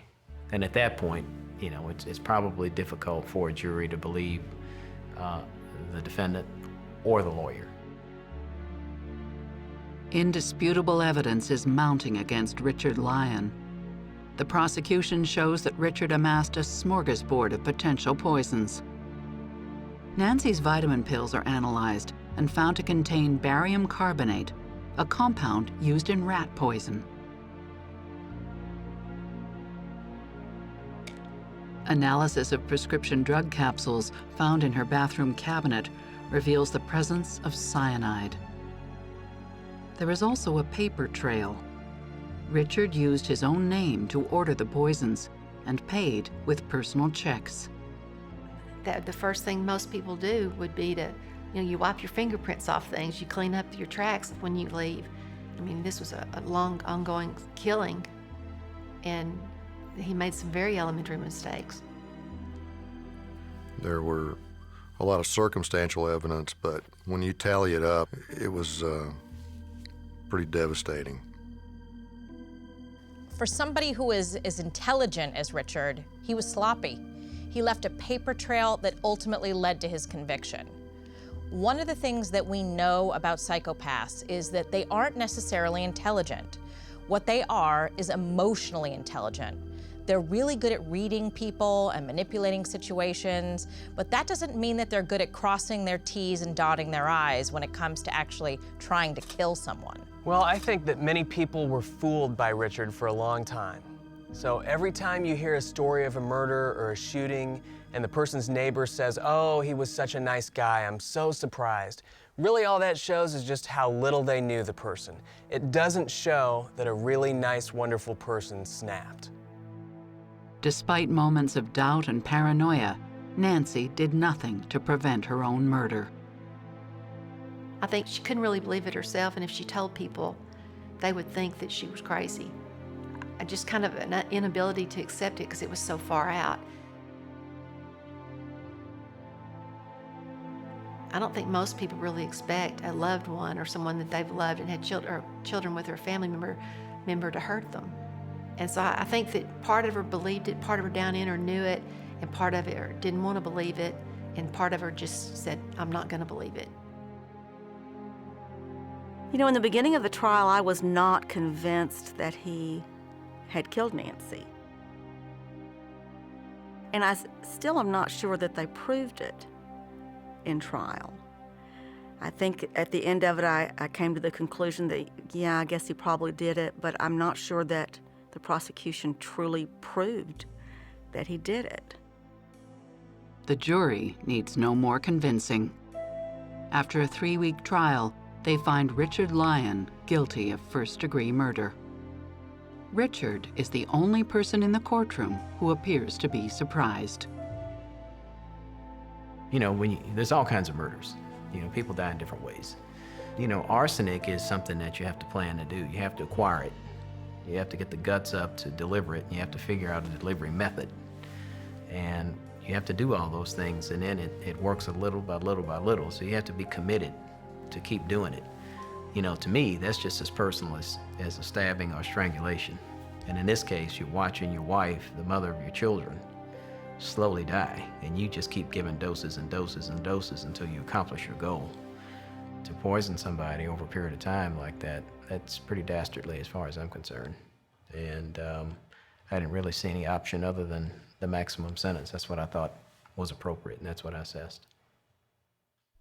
And at that point, it's probably difficult for a jury to believe the defendant or the lawyer. Indisputable evidence is mounting against Richard Lyon. The prosecution shows that Richard amassed a smorgasbord of potential poisons. Nancy's vitamin pills are analyzed and found to contain barium carbonate, a compound used in rat poison. Analysis of prescription drug capsules found in her bathroom cabinet reveals the presence of cyanide. There is also a paper trail. Richard used his own name to order the poisons and paid with personal checks. The first thing most people do would be to, you wipe your fingerprints off things, you clean up your tracks when you leave. I mean, this was a long, ongoing killing, and he made some very elementary mistakes. There were a lot of circumstantial evidence, but when you tally it up, it was pretty devastating. For somebody who is as intelligent as Richard, he was sloppy. He left a paper trail that ultimately led to his conviction. One of the things that we know about psychopaths is that they aren't necessarily intelligent. What they are is emotionally intelligent. They're really good at reading people and manipulating situations, but that doesn't mean that they're good at crossing their T's and dotting their I's when it comes to actually trying to kill someone. Well, I think that many people were fooled by Richard for a long time. So every time you hear a story of a murder or a shooting and the person's neighbor says, "Oh, he was such a nice guy, I'm so surprised," really all that shows is just how little they knew the person. It doesn't show that a really nice, wonderful person snapped. Despite moments of doubt and paranoia, Nancy did nothing to prevent her own murder. I think she couldn't really believe it herself, and if she told people, they would think that she was crazy. Just kind of an inability to accept it because it was so far out. I don't think most people really expect a loved one or someone that they've loved and had children with, or a family member to hurt them. And so I think that part of her believed it, part of her down in her knew it, and part of her didn't want to believe it, and part of her just said, "I'm not going to believe it." In the beginning of the trial, I was not convinced that he had killed Nancy. And I still am not sure that they proved it in trial. I think at the end of it, I came to the conclusion that, yeah, I guess he probably did it, but I'm not sure that the prosecution truly proved that he did it. The jury needs no more convincing. After a 3-week trial, they find Richard Lyon guilty of first-degree murder. Richard is the only person in the courtroom who appears to be surprised. There's all kinds of murders. People die in different ways. Arsenic is something that you have to plan to do. You have to acquire it. You have to get the guts up to deliver it, and you have to figure out a delivery method. And you have to do all those things, and then it works a little by little by little, so you have to be committed to keep doing it. To me, that's just as personal as a stabbing or strangulation. And in this case, you're watching your wife, the mother of your children, slowly die, and you just keep giving doses and doses and doses until you accomplish your goal. To poison somebody over a period of time like that, that's pretty dastardly as far as I'm concerned. And I didn't really see any option other than the maximum sentence. That's what I thought was appropriate, and that's what I assessed.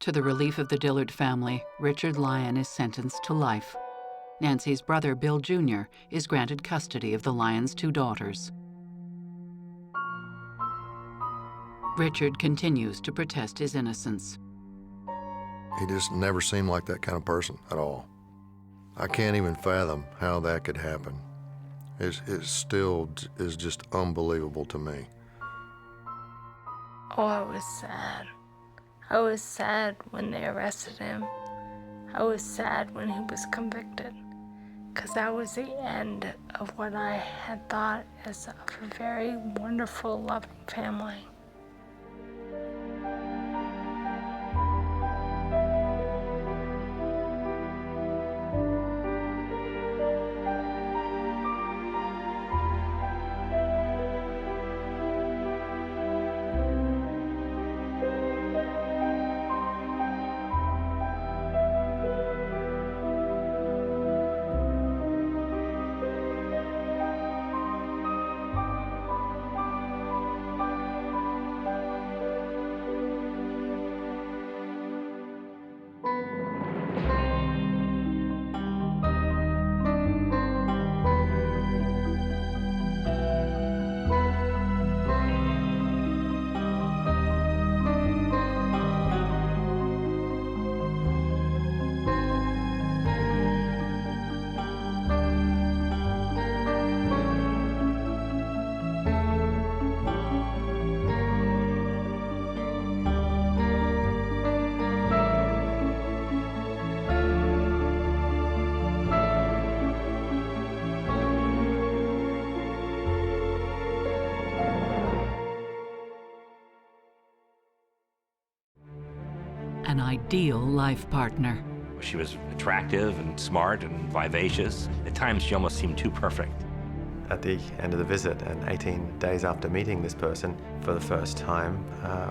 To the relief of the Dillard family, Richard Lyon is sentenced to life. Nancy's brother, Bill Jr., is granted custody of the Lyons' 2 daughters. Richard continues to protest his innocence. He just never seemed like that kind of person at all. I can't even fathom how that could happen. It still is just unbelievable to me. Oh, I was sad. I was sad when they arrested him. I was sad when he was convicted, because that was the end of what I had thought as a very wonderful, loving family. An ideal life partner. She was attractive and smart and vivacious. At times, she almost seemed too perfect. At the end of the visit, and 18 days after meeting this person for the first time,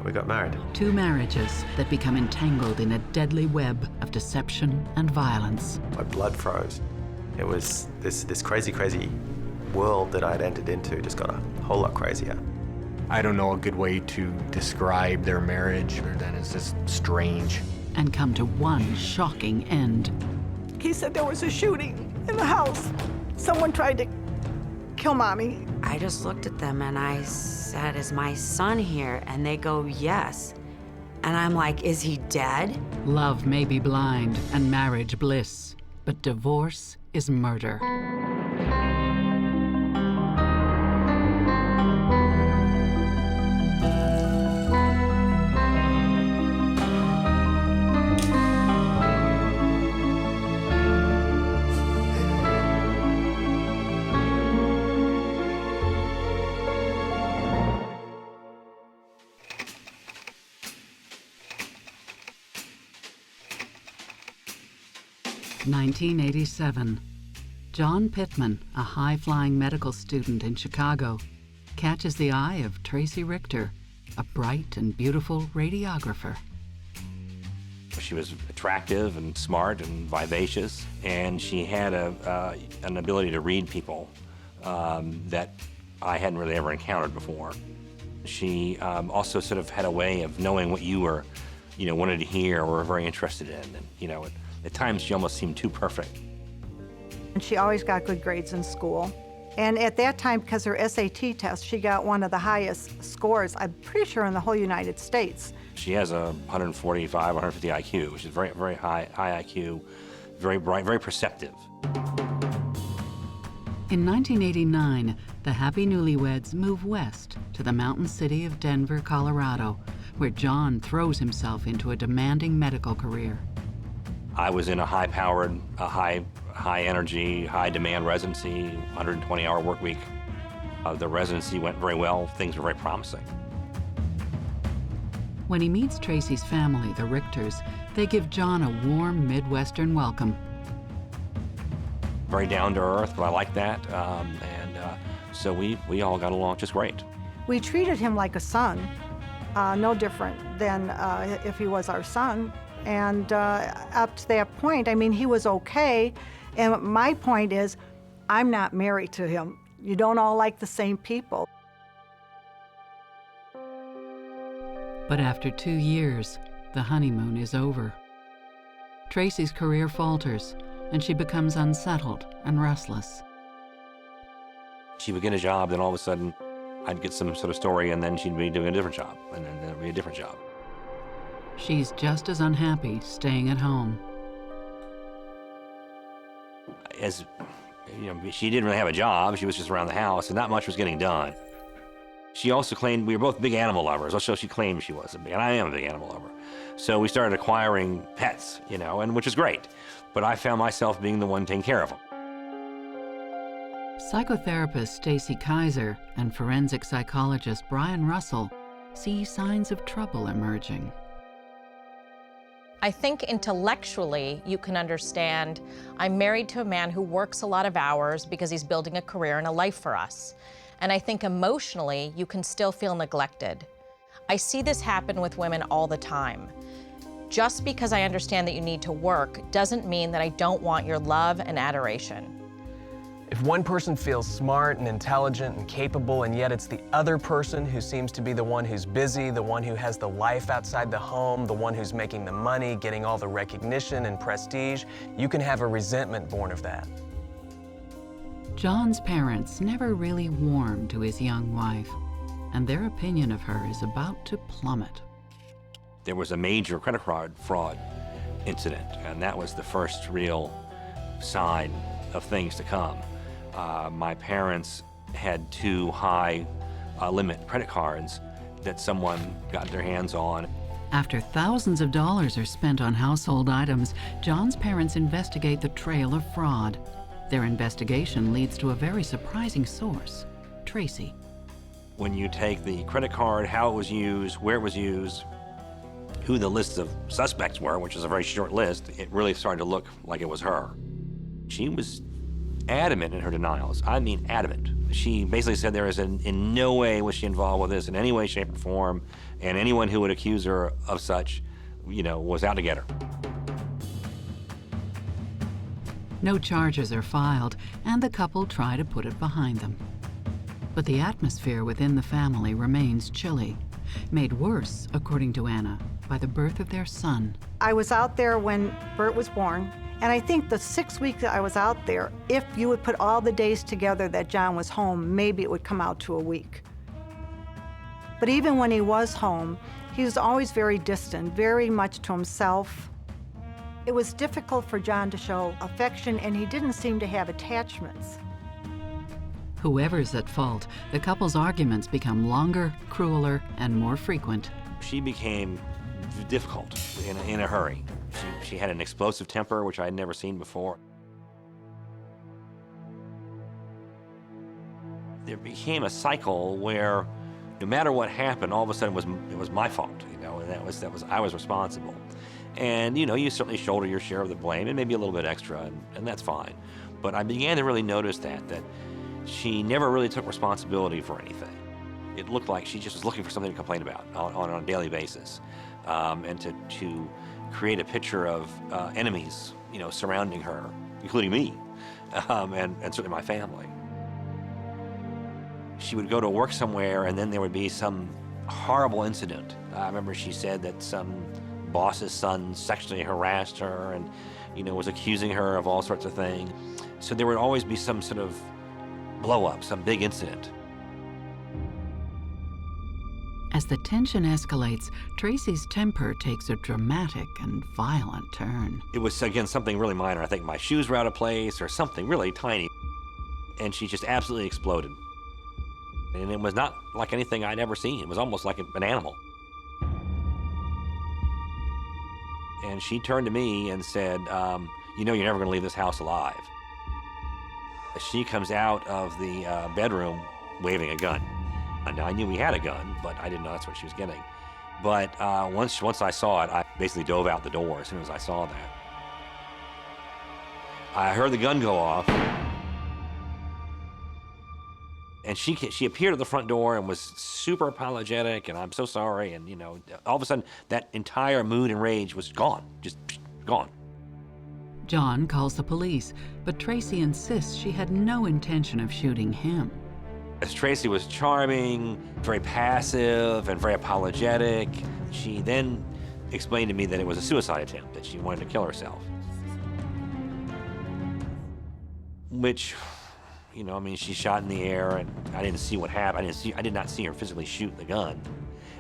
we got married. 2 marriages that become entangled in a deadly web of deception and violence. My blood froze. It was this crazy, crazy world that I'd entered into just got a whole lot crazier. I don't know a good way to describe their marriage other than it's just strange. And come to one shocking end. He said there was a shooting in the house. Someone tried to kill Mommy. I just looked at them and I said, "Is my son here?" And they go, "Yes." And I'm like, "Is he dead?" Love may be blind and marriage bliss, but divorce is murder. (1987). John Pitman, a high-flying medical student in Chicago, catches the eye of Tracey Richter, a bright and beautiful radiographer. She was attractive and smart and vivacious, and she had an ability to read people that I hadn't really ever encountered before. She also sort of had a way of knowing what you were, wanted to hear or were very interested in, and at times she almost seemed too perfect. And she always got good grades in school. And at that time, because her SAT test, she got one of the highest scores, I'm pretty sure, in the whole United States. She has a 145, 150 IQ, which is very, very high IQ, very bright, very perceptive. In 1989, the happy newlyweds move west to the mountain city of Denver, Colorado, where John throws himself into a demanding medical career. I was in a high-powered, high-energy, high-demand residency, 120-hour work week. The residency went very well. Things were very promising. When he meets Tracey's family, the Richters, they give John a warm Midwestern welcome. Very down-to-earth, but I like that. So we all got along just great. We treated him like a son, no different than if he was our son. And up to that point, I mean, he was okay. And my point is, I'm not married to him. You don't all like the same people. But after 2 years, the honeymoon is over. Tracey's career falters, and she becomes unsettled and restless. She would get a job, then all of a sudden, I'd get some sort of story, and then she'd be doing a different job, and then there'd be a different job. She's just as unhappy staying at home. As you know, she didn't really have a job. She was just around the house, and not much was getting done. She also claimed we were both big animal lovers. So she claimed she was, and I am a big animal lover. So we started acquiring pets, you know, and which is great. But I found myself being the one taking care of them. Psychotherapist Stacy Kaiser and forensic psychologist Brian Russell see signs of trouble emerging. I think intellectually you can understand I'm married to a man who works a lot of hours because he's building a career and a life for us. And I think emotionally you can still feel neglected. I see this happen with women all the time. Just because I understand that you need to work doesn't mean that I don't want your love and adoration. If one person feels smart and intelligent and capable, and yet it's the other person who seems to be the one who's busy, the one who has the life outside the home, the one who's making the money, getting all the recognition and prestige, you can have a resentment born of that. John's parents never really warmed to his young wife, and their opinion of her is about to plummet. There was a major credit card fraud incident, and that was the first real sign of things to come. My parents had 2 high limit credit cards that someone got their hands on. After thousands of dollars are spent on household items, John's parents investigate the trail of fraud. Their investigation leads to a very surprising source, Tracey. When you take the credit card, how it was used, where it was used, who the lists of suspects were, which is a very short list, it really started to look like it was her. She was adamant in her denials. I mean adamant. She basically said there is in no way was she involved with this in any way, shape, or form, and anyone who would accuse her of such, you know, was out to get her. No charges are filed, and the couple try to put it behind them. But the atmosphere within the family remains chilly, made worse, according to Anna, by the birth of their son. I was out there when Bert was born, and I think the 6 weeks that I was out there, if you would put all the days together that John was home, maybe it would come out to a week. But even when he was home, he was always very distant, very much to himself. It was difficult for John to show affection, and he didn't seem to have attachments. Whoever's at fault, the couple's arguments become longer, crueler, and more frequent. She became difficult in a hurry. She had an explosive temper, which I had never seen before. There became a cycle where no matter what happened, all of a sudden it was my fault, you know, and that was I was responsible. And you know, you certainly shoulder your share of the blame, and maybe a little bit extra, and that's fine. But I began to really notice that she never really took responsibility for anything. It looked like she just was looking for something to complain about on a daily basis, and to create a picture of enemies, you know, surrounding her, including me, and certainly my family. She would go to work somewhere, and then there would be some horrible incident. I remember she said that some boss's son sexually harassed her and, you know, was accusing her of all sorts of things. So there would always be some sort of blow up, some big incident. As the tension escalates, Tracey's temper takes a dramatic and violent turn. It was, again, something really minor. I think my shoes were out of place or something really tiny. And she just absolutely exploded. And it was not like anything I'd ever seen. It was almost like an animal. And she turned to me and said, you know, you're never gonna leave this house alive. She comes out of the bedroom waving a gun. Now, I knew we had a gun, but I didn't know that's what she was getting. But once I saw it, I basically dove out the door as soon as I saw that. I heard the gun go off, and she appeared at the front door and was super apologetic, and I'm so sorry, and you know, all of a sudden, that entire mood and rage was gone, just gone. John calls the police, but Tracey insists she had no intention of shooting him. As Tracey was charming, very passive, and very apologetic, She then explained to me that it was a suicide attempt, that she wanted to kill herself. Which, you know, I mean, she shot in the air, and I didn't see what happened. I did not see her physically shoot the gun.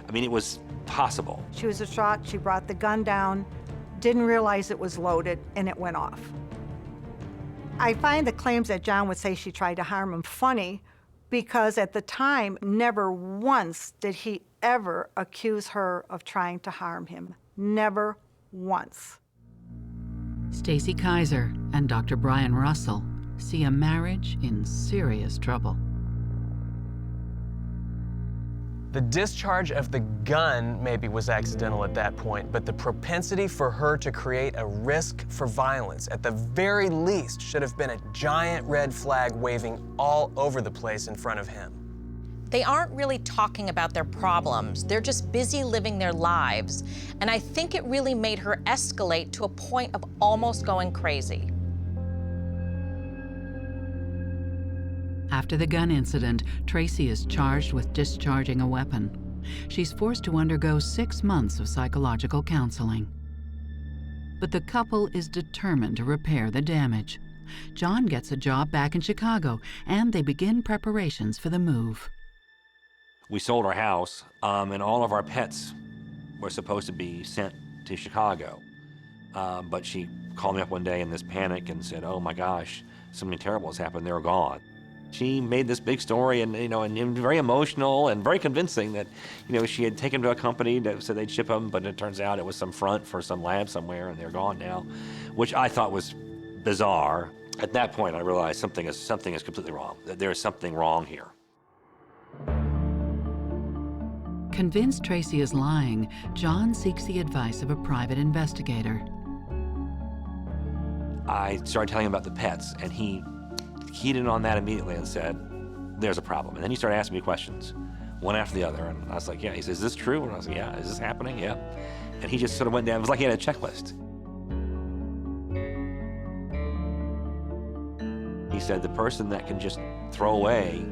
I mean, it was possible. She was distraught. She brought the gun down, didn't realize it was loaded, and it went off. I find the claims that John would say she tried to harm him funny, because at the time, never once did he ever accuse her of trying to harm him. Never once. Stacy Kaiser and Dr. Brian Russell see a marriage in serious trouble. The discharge of the gun maybe was accidental at that point, but the propensity for her to create a risk for violence, at the very least, should have been a giant red flag waving all over the place in front of him. They aren't really talking about their problems. They're just busy living their lives. And I think it really made her escalate to a point of almost going crazy. After the gun incident, Tracey is charged with discharging a weapon. She's forced to undergo 6 months of psychological counseling. But the couple is determined to repair the damage. John gets a job back in Chicago, and they begin preparations for the move. We sold our house, and all of our pets were supposed to be sent to Chicago. But she called me up one day in this panic and said, "Oh my gosh, something terrible has happened, they're gone." She made this big story and very emotional and very convincing that, she had taken to a company that said they'd ship them, but it turns out it was some front for some lab somewhere and they're gone now, which I thought was bizarre. At that point, I realized something is completely wrong, that there is something wrong here. Convinced Tracey is lying, John seeks the advice of a private investigator. I started telling him about the pets, and he keyed in on that immediately and said, "There's a problem." And then he started asking me questions, one after the other, and I was like, "Yeah." He says, "Is this true?" And I was like, "Yeah." "Is this happening?" "Yeah." And he just sort of went down. It was like he had a checklist. He said, "The person that can just throw away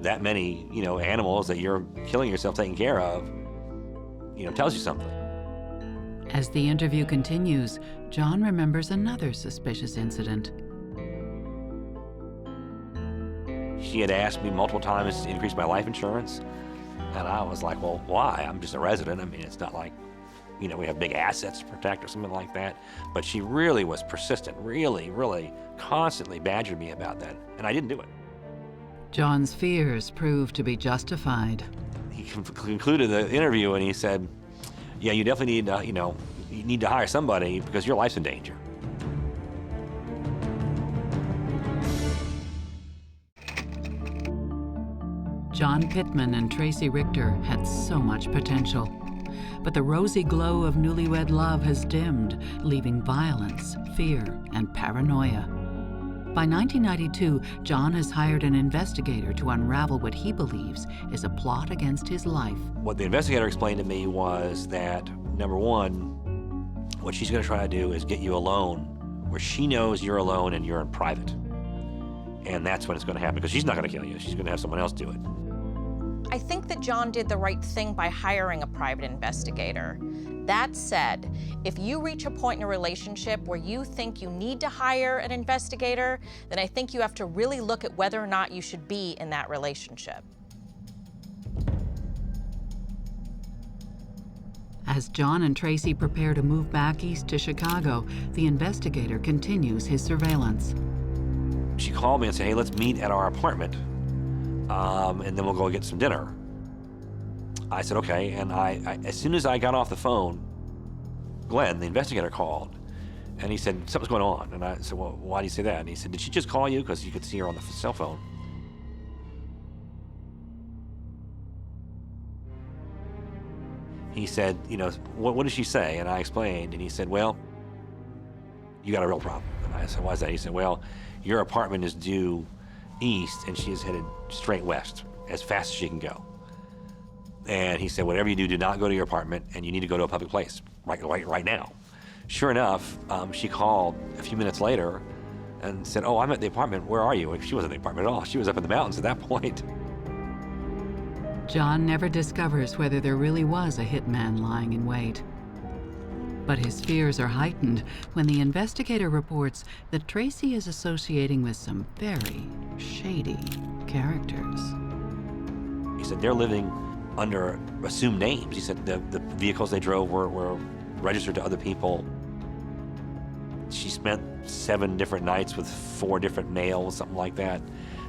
that many, animals that you're killing yourself taking care of, tells you something." As the interview continues, John remembers another suspicious incident. She had asked me multiple times to increase my life insurance, and I was like, "Well, why? I'm just a resident. I mean, it's not like, we have big assets to protect or something like that." But she really was persistent, really, really constantly badgered me about that, and I didn't do it. John's fears proved to be justified. He concluded the interview and he said, "Yeah, you definitely need, you need to hire somebody because your life's in danger." John Pitman and Tracey Richter had so much potential. But the rosy glow of newlywed love has dimmed, leaving violence, fear, and paranoia. By 1992, John has hired an investigator to unravel what he believes is a plot against his life. What the investigator explained to me was that, number one, what she's going to try to do is get you alone where she knows you're alone and you're in private. And that's when it's going to happen, because she's not going to kill you. She's going to have someone else do it. I think that John did the right thing by hiring a private investigator. That said, if you reach a point in a relationship where you think you need to hire an investigator, then I think you have to really look at whether or not you should be in that relationship. As John and Tracey prepare to move back east to Chicago, the investigator continues his surveillance. She called me and said, "Hey, let's meet at our apartment, and then we'll go get some dinner." I said, "Okay," and I as soon as I got off the phone, Glenn, the investigator, called, and he said, "Something's going on." And I said, "Well, why do you say that?" And he said, "Did she just call you?" Because you could see her on the cell phone. He said, what did she say? And I explained, and he said, "Well, you got a real problem." And I said, "Why is that?" He said, "Well, your apartment is due east, and she is headed straight west as fast as she can go. And he said, whatever you do not go to your apartment, and you need to go to a public place right now." Sure enough, she called a few minutes later and said, "Oh, I'm at the apartment. Where are you?" She wasn't at the apartment at all. She was up in the mountains at that point. John never discovers whether there really was a hitman lying in wait. But his fears are heightened when the investigator reports that Tracey is associating with some very shady characters. He said they're living under assumed names. He said the vehicles they drove were registered to other people. She spent 7 different nights with 4 different males, something like that.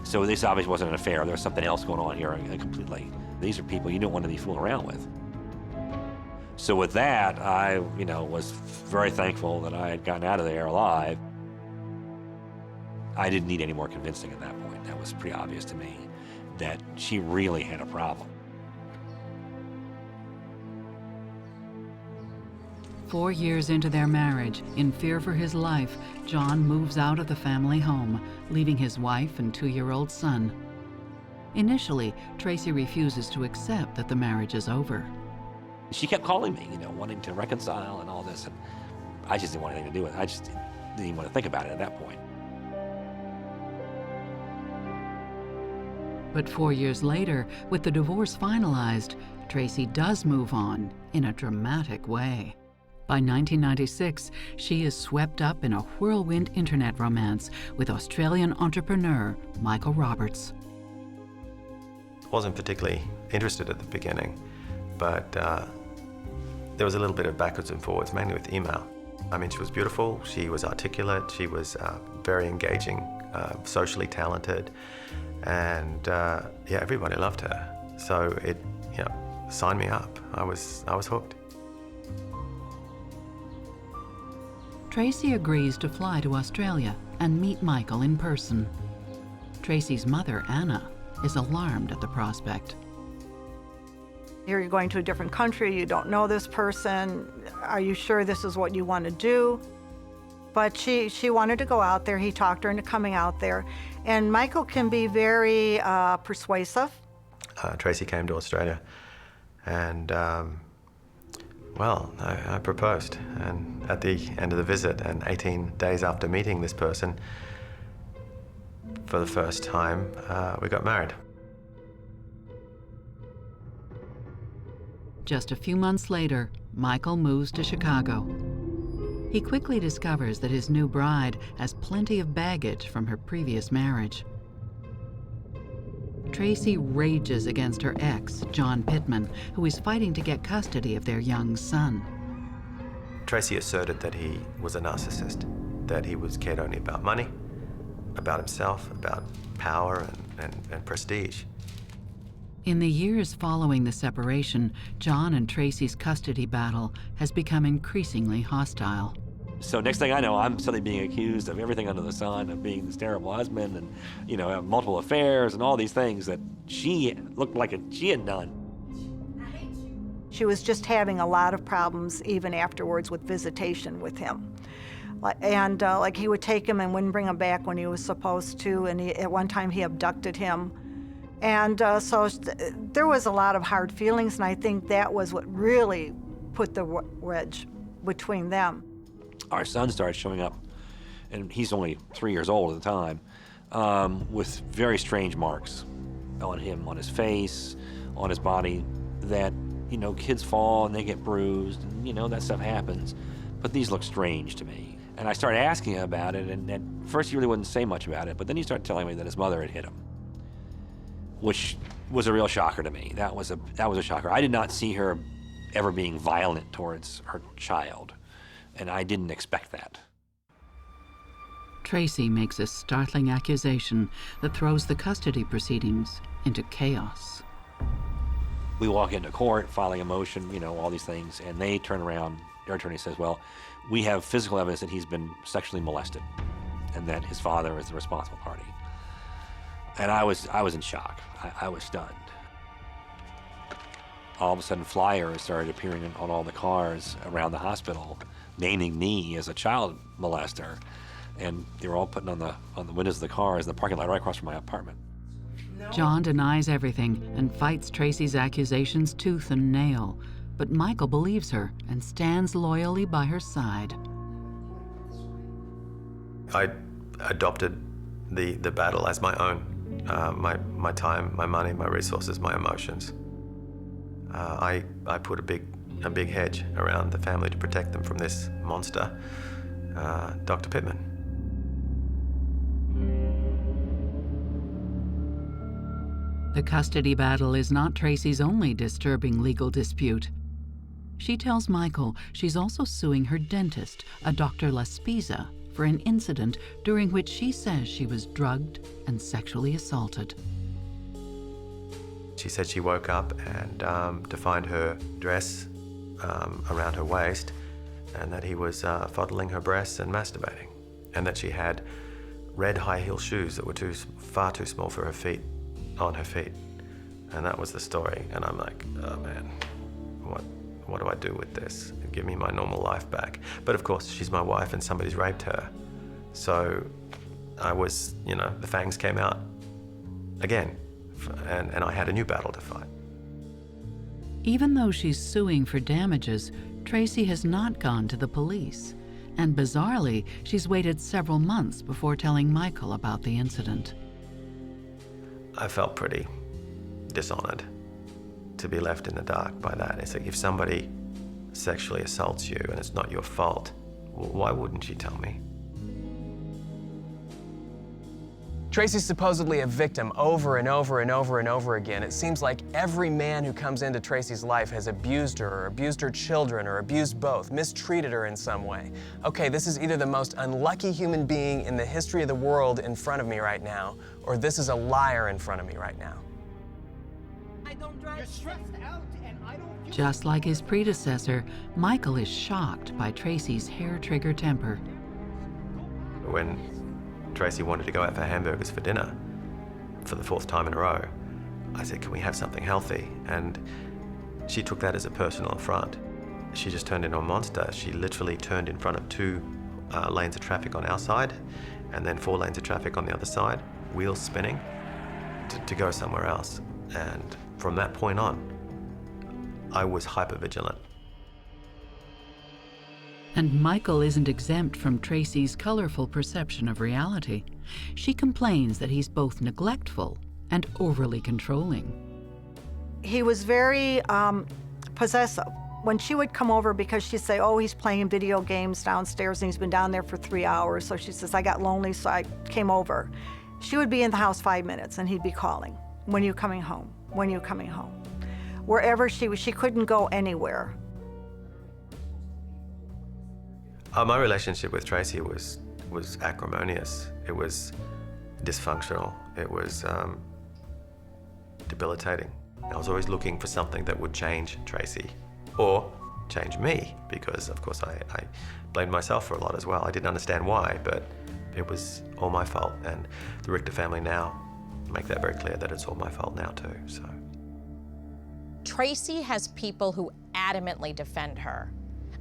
So this obviously wasn't an affair. There was something else going on here completely. These are people you don't want to be fooling around with. So with that, I, was very thankful that I had gotten out of there alive. I didn't need any more convincing at that point. That was pretty obvious to me that she really had a problem. 4 years into their marriage, in fear for his life, John moves out of the family home, leaving his wife and 2-year-old son. Initially, Tracey refuses to accept that the marriage is over. She kept calling me, wanting to reconcile and all this, and I just didn't want anything to do with it. I just didn't even want to think about it at that point. But 4 years later, with the divorce finalized, Tracey does move on in a dramatic way. By 1996, she is swept up in a whirlwind internet romance with Australian entrepreneur Michael Roberts. Wasn't particularly interested at the beginning, but there was a little bit of backwards and forwards, mainly with email. I mean, she was beautiful, she was articulate, she was very engaging, socially talented, and everybody loved her. So it, signed me up. I was hooked. Tracey agrees to fly to Australia and meet Michael in person. Tracey's mother, Anna, is alarmed at the prospect. Here you're going to a different country, you don't know this person, are you sure this is what you want to do? But she wanted to go out there, he talked her into coming out there, and Michael can be very persuasive. Tracey came to Australia, and I proposed, and at the end of the visit, and 18 days after meeting this person, for the first time, we got married. Just a few months later, Michael moves to Chicago. He quickly discovers that his new bride has plenty of baggage from her previous marriage. Tracey rages against her ex, John Pitman, who is fighting to get custody of their young son. Tracey asserted that he was a narcissist, that he was cared only about money, about himself, about power and prestige. In the years following the separation, John and Tracey's custody battle has become increasingly hostile. So next thing I know, I'm suddenly being accused of everything under the sun, of being this terrible husband and, have multiple affairs and all these things that she looked like she had done. She was just having a lot of problems even afterwards with visitation with him. And he would take him and wouldn't bring him back when he was supposed to, and at one time he abducted him. And so there was a lot of hard feelings, and I think that was what really put the wedge between them. Our son started showing up, and he's only 3 years old at the time, with very strange marks on him, on his face, on his body, that, kids fall and they get bruised, and, that stuff happens. But these look strange to me. And I started asking him about it, and at first he really wouldn't say much about it, but then he started telling me that his mother had hit him, which was a real shocker to me. That was a shocker. I did not see her ever being violent towards her child, and I didn't expect that. Tracey makes a startling accusation that throws the custody proceedings into chaos. We walk into court, filing a motion, all these things, and they turn around, their attorney says, well, we have physical evidence that he's been sexually molested and that his father is the responsible party. And I was in shock. I was stunned. All of a sudden, flyers started appearing on all the cars around the hospital, naming me as a child molester, and they were all putting on the windows of the cars in the parking lot right across from my apartment. John denies everything and fights Tracey's accusations tooth and nail, but Michael believes her and stands loyally by her side. I adopted the battle as my own. My time, my money, my resources, my emotions. I put a big hedge around the family to protect them from this monster, Dr. Pitman. The custody battle is not Tracey's only disturbing legal dispute. She tells Michael she's also suing her dentist, a Dr. Laspiza, for an incident during which she says she was drugged and sexually assaulted. She said she woke up and to find her dress around her waist, and that he was fondling her breasts and masturbating, and that she had red high-heel shoes that were far too small for her feet, on her feet. And that was the story. And I'm like, oh man, what do I do with this? Give me my normal life back. But of course, she's my wife and somebody's raped her. So I was, the fangs came out again, and I had a new battle to fight. Even though she's suing for damages, Tracey has not gone to the police. And bizarrely, she's waited several months before telling Michael about the incident. I felt pretty dishonored to be left in the dark by that. It's like, if somebody sexually assaults you and it's not your fault, why wouldn't you tell me? Tracey's supposedly a victim over and over and over and over again. It seems like every man who comes into Tracey's life has abused her, or abused her children, or abused both, mistreated her in some way. Okay, this is either the most unlucky human being in the history of the world in front of me right now, or this is a liar in front of me right now. You're stressed out and I don't feel... Just like his predecessor, Michael is shocked by Tracey's hair-trigger temper. When Tracey wanted to go out for hamburgers for dinner for the 4th time in a row, I said, can we have something healthy? And she took that as a personal affront. She just turned into a monster. She literally turned in front of 2 lanes of traffic on our side and then 4 lanes of traffic on the other side, wheels spinning, to go somewhere else. And from that point on, I was hypervigilant. And Michael isn't exempt from Tracey's colorful perception of reality. She complains that he's both neglectful and overly controlling. He was very possessive. When she would come over, because she'd say, oh, he's playing video games downstairs and he's been down there for 3 hours. So she says, I got lonely, so I came over. She would be in the house 5 minutes and he'd be calling, when are you coming home? When are you coming home? Wherever she was, she couldn't go anywhere. My relationship with Tracey was acrimonious. It was dysfunctional. It was debilitating. I was always looking for something that would change Tracey or change me, because of course I blamed myself for a lot as well. I didn't understand why, but it was all my fault. And the Richter family now make that very clear that it's all my fault now too, so. Tracey has people who adamantly defend her.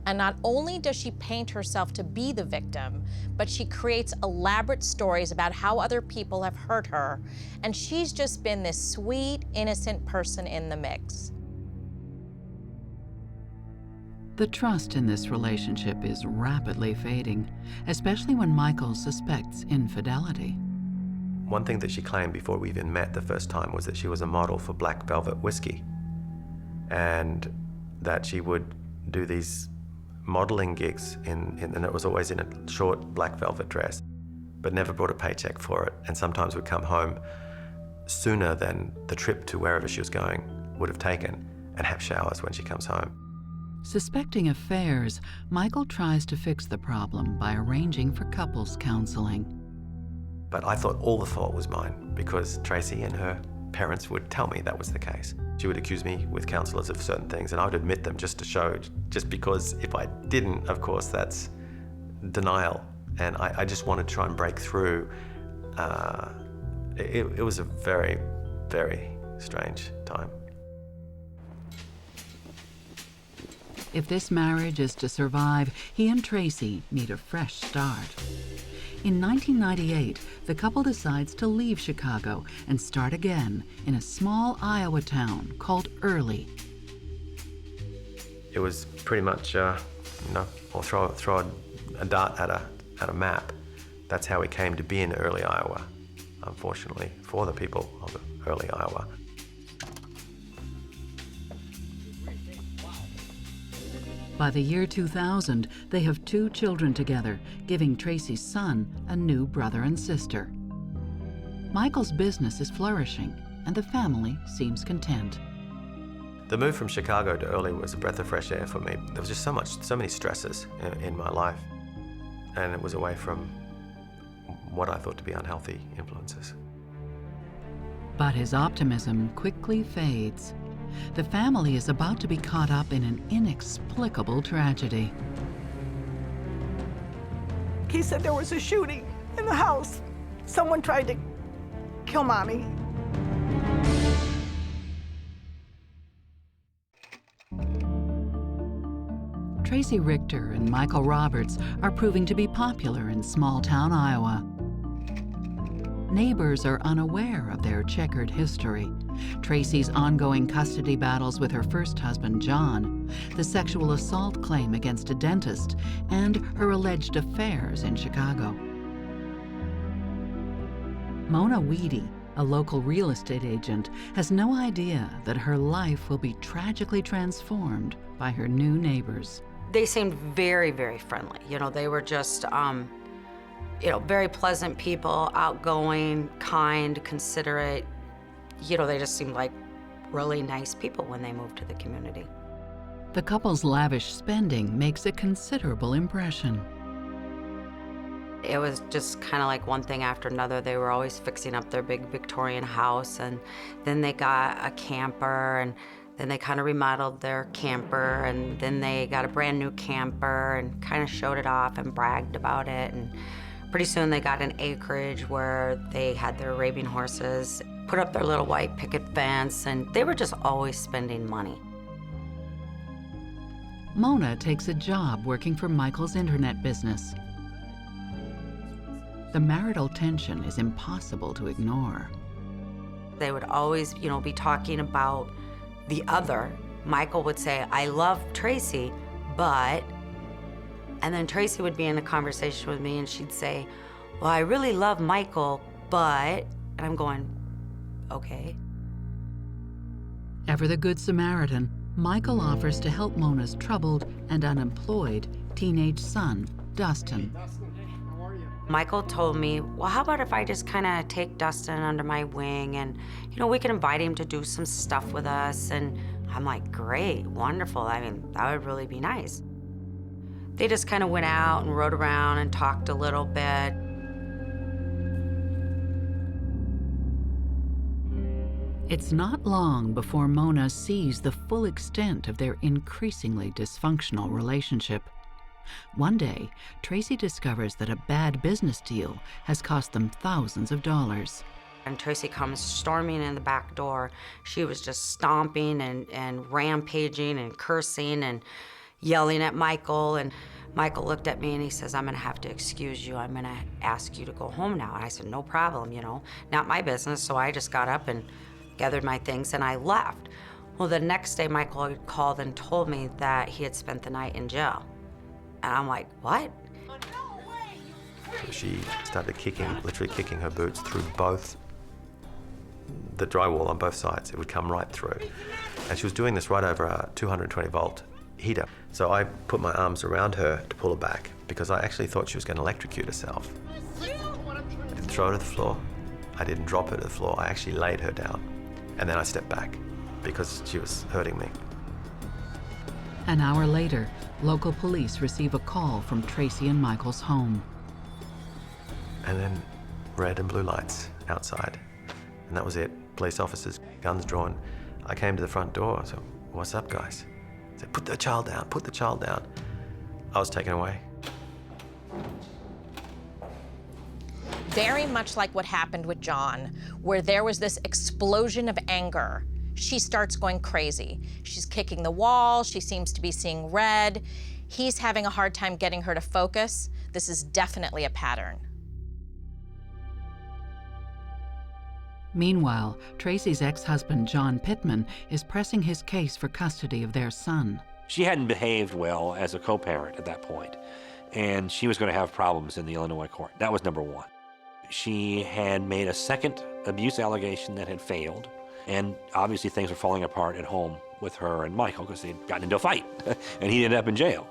And not only does she paint herself to be the victim, but she creates elaborate stories about how other people have hurt her, and she's just been this sweet, innocent person in the mix. The trust in this relationship is rapidly fading, especially when Michael suspects infidelity. One thing that she claimed before we even met the first time was that she was a model for Black Velvet whiskey, and that she would do these modeling gigs and it was always in a short black velvet dress, but never brought a paycheck for it, and sometimes would come home sooner than the trip to wherever she was going would have taken and have showers when she comes home. Suspecting affairs, Michael tries to fix the problem by arranging for couples counseling. But I thought all the fault was mine, because Tracey and her parents would tell me that was the case. She would accuse me with counselors of certain things, and I would admit them just to show, just because if I didn't, of course, that's denial. And I just wanted to try and break through. It was a very, very strange time. If this marriage is to survive, he and Tracey need a fresh start. In 1998, the couple decides to leave Chicago and start again in a small Iowa town called Early. It was pretty much, or throw a dart at a map. That's how we came to be in Early, Iowa, unfortunately, for the people of Early, Iowa. By the year 2000, they have 2 children together, giving Tracey's son a new brother and sister. Michael's business is flourishing, and the family seems content. The move from Chicago to Early was a breath of fresh air for me. There was just so many stresses in my life, and it was away from what I thought to be unhealthy influences. But his optimism quickly fades. The family is about to be caught up in an inexplicable tragedy. He said there was a shooting in the house. Someone tried to kill Mommy. Tracey Richter and Michael Roberts are proving to be popular in small-town Iowa. Neighbors are unaware of their checkered history. Tracey's ongoing custody battles with her first husband, John, the sexual assault claim against a dentist, and her alleged affairs in Chicago. Mona Weedy, a local real estate agent, has no idea that her life will be tragically transformed by her new neighbors. They seemed very, very friendly. You know, they were just, very pleasant people, outgoing, kind, considerate. You know, they just seemed like really nice people when they moved to the community. The couple's lavish spending makes a considerable impression. It was just kind of like one thing after another. They were always fixing up their big Victorian house, and then they got a camper, and then they kind of remodeled their camper, and then they got a brand new camper and kind of showed it off and bragged about it. And pretty soon they got an acreage where they had their Arabian horses, put up their little white picket fence, and they were just always spending money. Mona takes a job working for Michael's internet business. The marital tension is impossible to ignore. They would always, be talking about the other. Michael would say, I love Tracey, but, and then Tracey would be in a conversation with me and she'd say, well, I really love Michael, but, and I'm going, okay. Ever the Good Samaritan, Michael offers to help Mona's troubled and unemployed teenage son, Dustin. Michael told me, well, how about if I just kind of take Dustin under my wing and, we can invite him to do some stuff with us. And I'm like, great, wonderful. I mean, that would really be nice. They just kind of went out and rode around and talked a little bit. It's not long before Mona sees the full extent of their increasingly dysfunctional relationship. One day, Tracey discovers that a bad business deal has cost them thousands of dollars. And Tracey comes storming in the back door. She was just stomping and rampaging and cursing and yelling at Michael. And Michael looked at me and he says, I'm gonna have to excuse you. I'm gonna ask you to go home now. And I said, no problem, not my business. So I just got up and gathered my things and I left. Well, the next day, Michael had called and told me that he had spent the night in jail. And I'm like, what? So she started literally kicking her boots through both the drywall on both sides. It would come right through. And she was doing this right over a 220-volt heater. So I put my arms around her to pull her back because I actually thought she was going to electrocute herself. I didn't throw her to the floor. I didn't drop her to the floor. I actually laid her down. And then I stepped back because she was hurting me. An hour later, local police receive a call from Tracey and Michael's home. And then red and blue lights outside. And that was it. Police officers, guns drawn. I came to the front door. I said, what's up, guys? I said, put the child down, put the child down. I was taken away. Very much like what happened with John, where there was this explosion of anger. She starts going crazy. She's kicking the wall. She seems to be seeing red. He's having a hard time getting her to focus. This is definitely a pattern. Meanwhile, Tracey's ex-husband, John Pitman, is pressing his case for custody of their son. She hadn't behaved well as a co-parent at that point, and she was going to have problems in the Illinois court. That was number one. She had made a second abuse allegation that had failed, and obviously things were falling apart at home with her and Michael because they'd gotten into a fight, and he ended up in jail.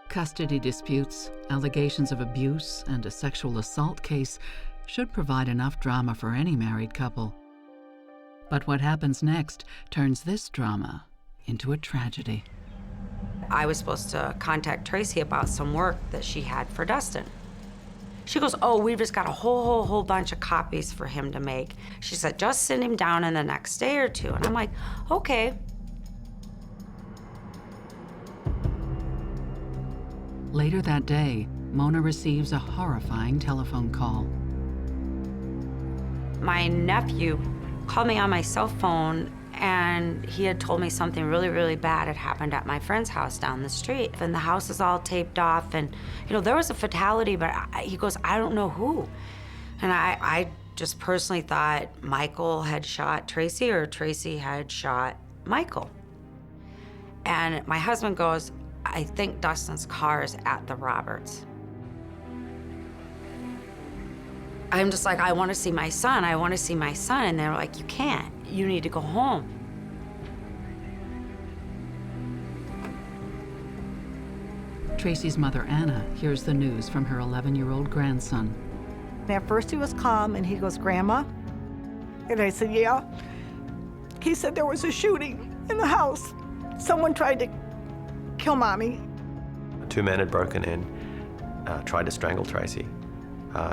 Custody disputes, allegations of abuse, and a sexual assault case should provide enough drama for any married couple. But what happens next turns this drama into a tragedy. I was supposed to contact Tracey about some work that she had for Dustin. She goes, oh, we've just got a whole bunch of copies for him to make. She said, just send him down in the next day or two. And I'm like, okay. Later that day, Mona receives a horrifying telephone call. My nephew called me on my cell phone, and he had told me something really bad had happened at my friend's house down the street. And the house is all taped off, and there was a fatality, but he goes, I don't know who. And I just personally thought Michael had shot Tracey or Tracey had shot Michael. And my husband goes, I think Dustin's car is at the Roberts. I'm just like, I want to see my son. I want to see my son. And they're like, you can't. You need to go home. Tracey's mother, Anna, hears the news from her 11-year-old grandson. At first he was calm, and he goes, Grandma? And I said, yeah. He said there was a shooting in the house. Someone tried to kill Mommy. 2 men had broken in, tried to strangle Tracey.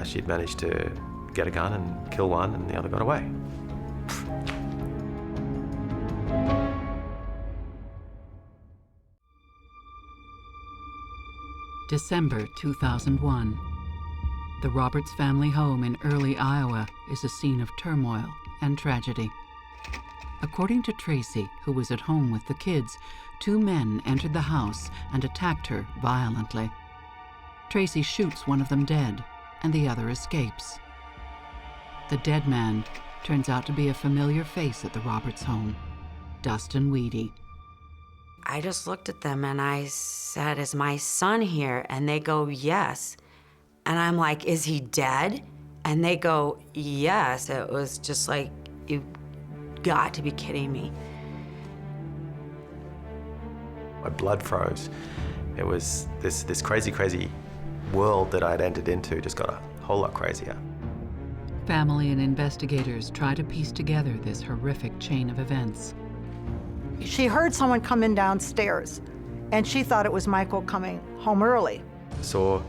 She'd managed to get a gun and kill one, and the other got away. December 2001. The Roberts family home in Early, Iowa is a scene of turmoil and tragedy. According to Tracey, who was at home with the kids, 2 men entered the house and attacked her violently. Tracey shoots one of them dead, and the other escapes. The dead man turns out to be a familiar face at the Roberts home, Dustin Weedy. I just looked at them and I said, is my son here? And they go, yes. And I'm like, is he dead? And they go, yes. It was just like, you got to be kidding me. My blood froze. It was this crazy world that I'd entered into just got a whole lot crazier. Family and investigators try to piece together this horrific chain of events. She heard someone come in downstairs, and she thought it was Michael coming home early. Saw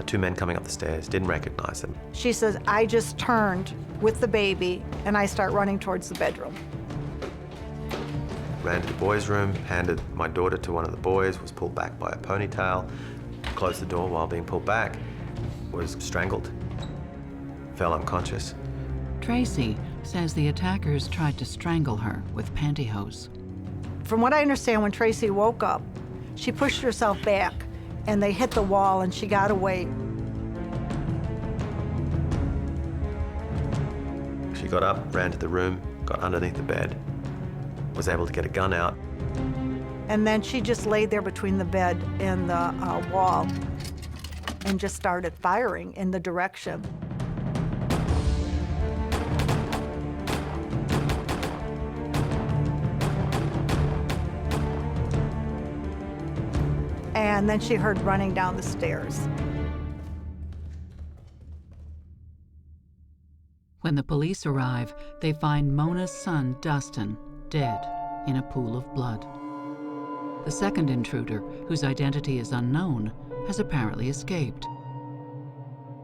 2 men coming up the stairs, didn't recognize them. She says, I just turned with the baby, and I start running towards the bedroom. Ran to the boys' room, handed my daughter to one of the boys, was pulled back by a ponytail, closed the door while being pulled back, was strangled, fell unconscious. Tracey says the attackers tried to strangle her with pantyhose. From what I understand, when Tracey woke up, she pushed herself back, and they hit the wall, and she got away. She got up, ran to the room, got underneath the bed, was able to get a gun out. And then she just laid there between the bed and the wall and just started firing in the direction. And then she heard running down the stairs. When the police arrive, they find Mona's son, Dustin, dead in a pool of blood. The second intruder, whose identity is unknown, has apparently escaped.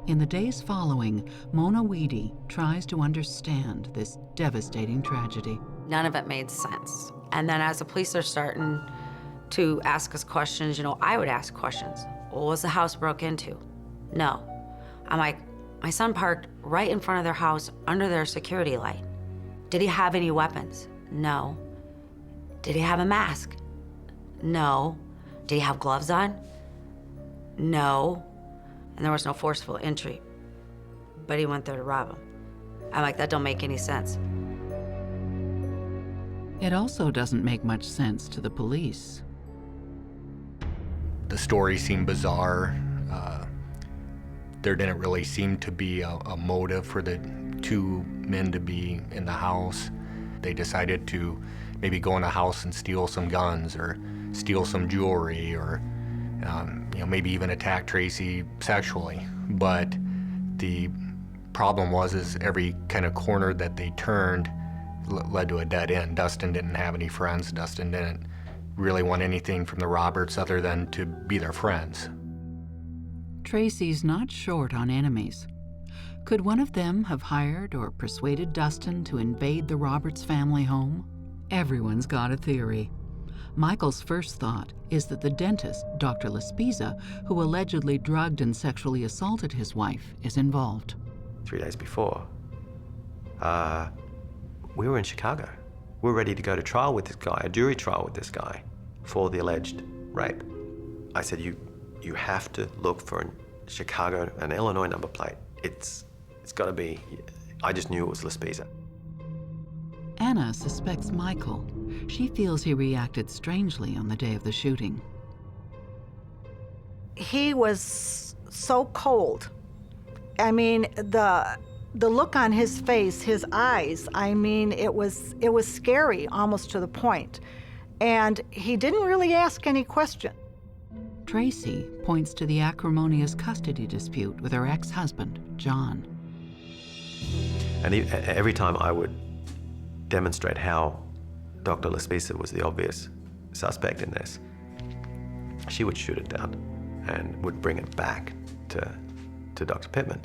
In the days following, Mona Weedy tries to understand this devastating tragedy. None of it made sense. And then as the police are starting to ask us questions, I would ask questions. Well, was the house broke into? No. I'm like, my son parked right in front of their house under their security light. Did he have any weapons? No. Did he have a mask? No. Did he have gloves on? No. And there was no forceful entry. But he went there to rob him. I'm like, that don't make any sense. It also doesn't make much sense to the police. The story seemed bizarre. There didn't really seem to be a motive for the 2 men to be in the house. They decided to maybe go in a house and steal some guns or steal some jewelry or maybe even attack Tracey sexually. But the problem was every kind of corner that they turned led to a dead end. Dustin didn't have any friends. Dustin didn't really want anything from the Roberts other than to be their friends. Tracey's not short on enemies. Could one of them have hired or persuaded Dustin to invade the Roberts family home? Everyone's got a theory. Michael's first thought is that the dentist, Dr. Lespisa, who allegedly drugged and sexually assaulted his wife, is involved. 3 days before, we were in Chicago. We were ready to go to trial with this guy, a jury trial with this guy, for the alleged rape. I said, you have to look for in Chicago an Illinois number plate. It's got to be. I just knew it was Lespisa. Anna suspects Michael. She feels he reacted strangely on the day of the shooting. He was so cold. I mean, the look on his face, his eyes, I mean, it was scary almost to the point. And he didn't really ask any question. Tracey points to the acrimonious custody dispute with her ex-husband, John. And every time I would demonstrate how Dr. Lespisa was the obvious suspect in this, she would shoot it down and would bring it back to Dr. Pitman.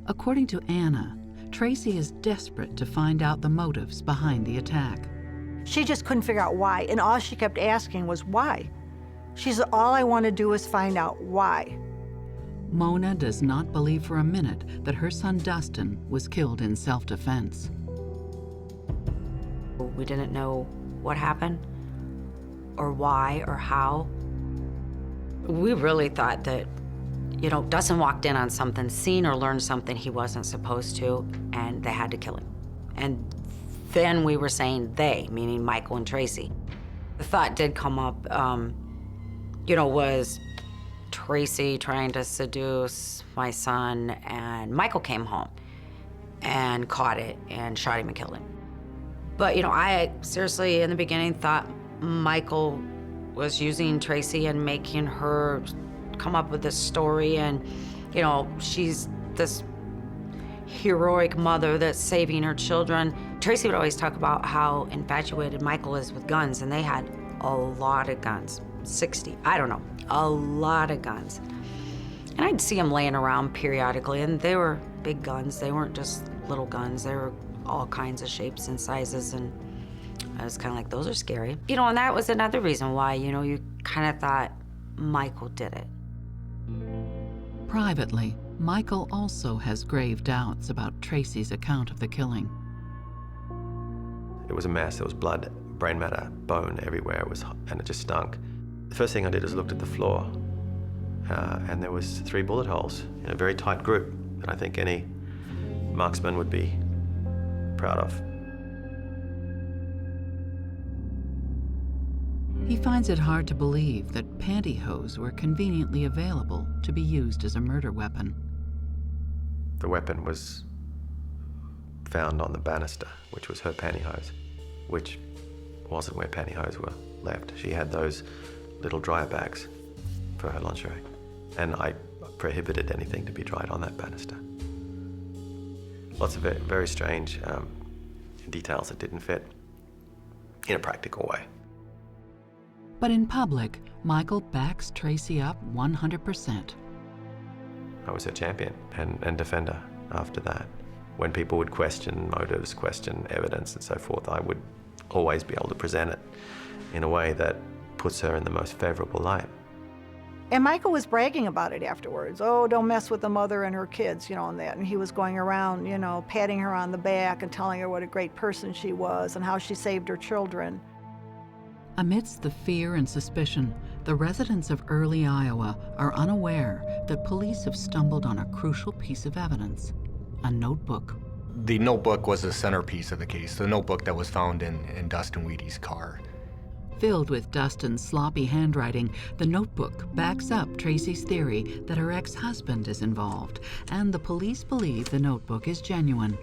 According to Anna, Tracey is desperate to find out the motives behind the attack. She just couldn't figure out why, and all she kept asking was why. She said, all I want to do is find out why. Mona does not believe for a minute that her son Dustin was killed in self-defense. We didn't know what happened, or why, or how. We really thought that, Dustin walked in on something, seen or learned something he wasn't supposed to, and they had to kill him. And then we were saying they, meaning Michael and Tracey. The thought did come up, was Tracey trying to seduce my son, and Michael came home and caught it and shot him and killed him. But, I seriously, in the beginning, thought Michael was using Tracey and making her come up with this story, and, she's this heroic mother that's saving her children. Tracey would always talk about how infatuated Michael is with guns, and they had a lot of guns, 60, I don't know, a lot of guns. And I'd see them laying around periodically, and they were big guns. They weren't just little guns. They were all kinds of shapes and sizes, and I was kind of like, those are scary. And that was another reason why, you kind of thought Michael did it. Privately, Michael also has grave doubts about Tracey's account of the killing. It was a mess. There was blood, brain matter, bone everywhere, and it just stunk. The first thing I did is looked at the floor, and there was 3 bullet holes in a very tight group that I think any marksman would be proud of. He finds it hard to believe that pantyhose were conveniently available to be used as a murder weapon. The weapon was found on the banister, which was her pantyhose, which wasn't where pantyhose were left. She had those little dryer bags for her lingerie, and I prohibited anything to be dried on that banister. Lots of very strange details that didn't fit in a practical way. But in public, Michael backs Tracey up 100%. I was her champion and defender after that. When people would question motives, question evidence and so forth, I would always be able to present it in a way that puts her in the most favorable light. And Michael was bragging about it afterwards. Oh, don't mess with the mother and her kids, and that. And he was going around, patting her on the back and telling her what a great person she was and how she saved her children. Amidst the fear and suspicion, the residents of Early, Iowa are unaware that police have stumbled on a crucial piece of evidence, a notebook. The notebook was the centerpiece of the case, the notebook that was found in Dustin Wheaty's car. Filled with Dustin's sloppy handwriting, the notebook backs up Tracey's theory that her ex-husband is involved, and the police believe the notebook is genuine.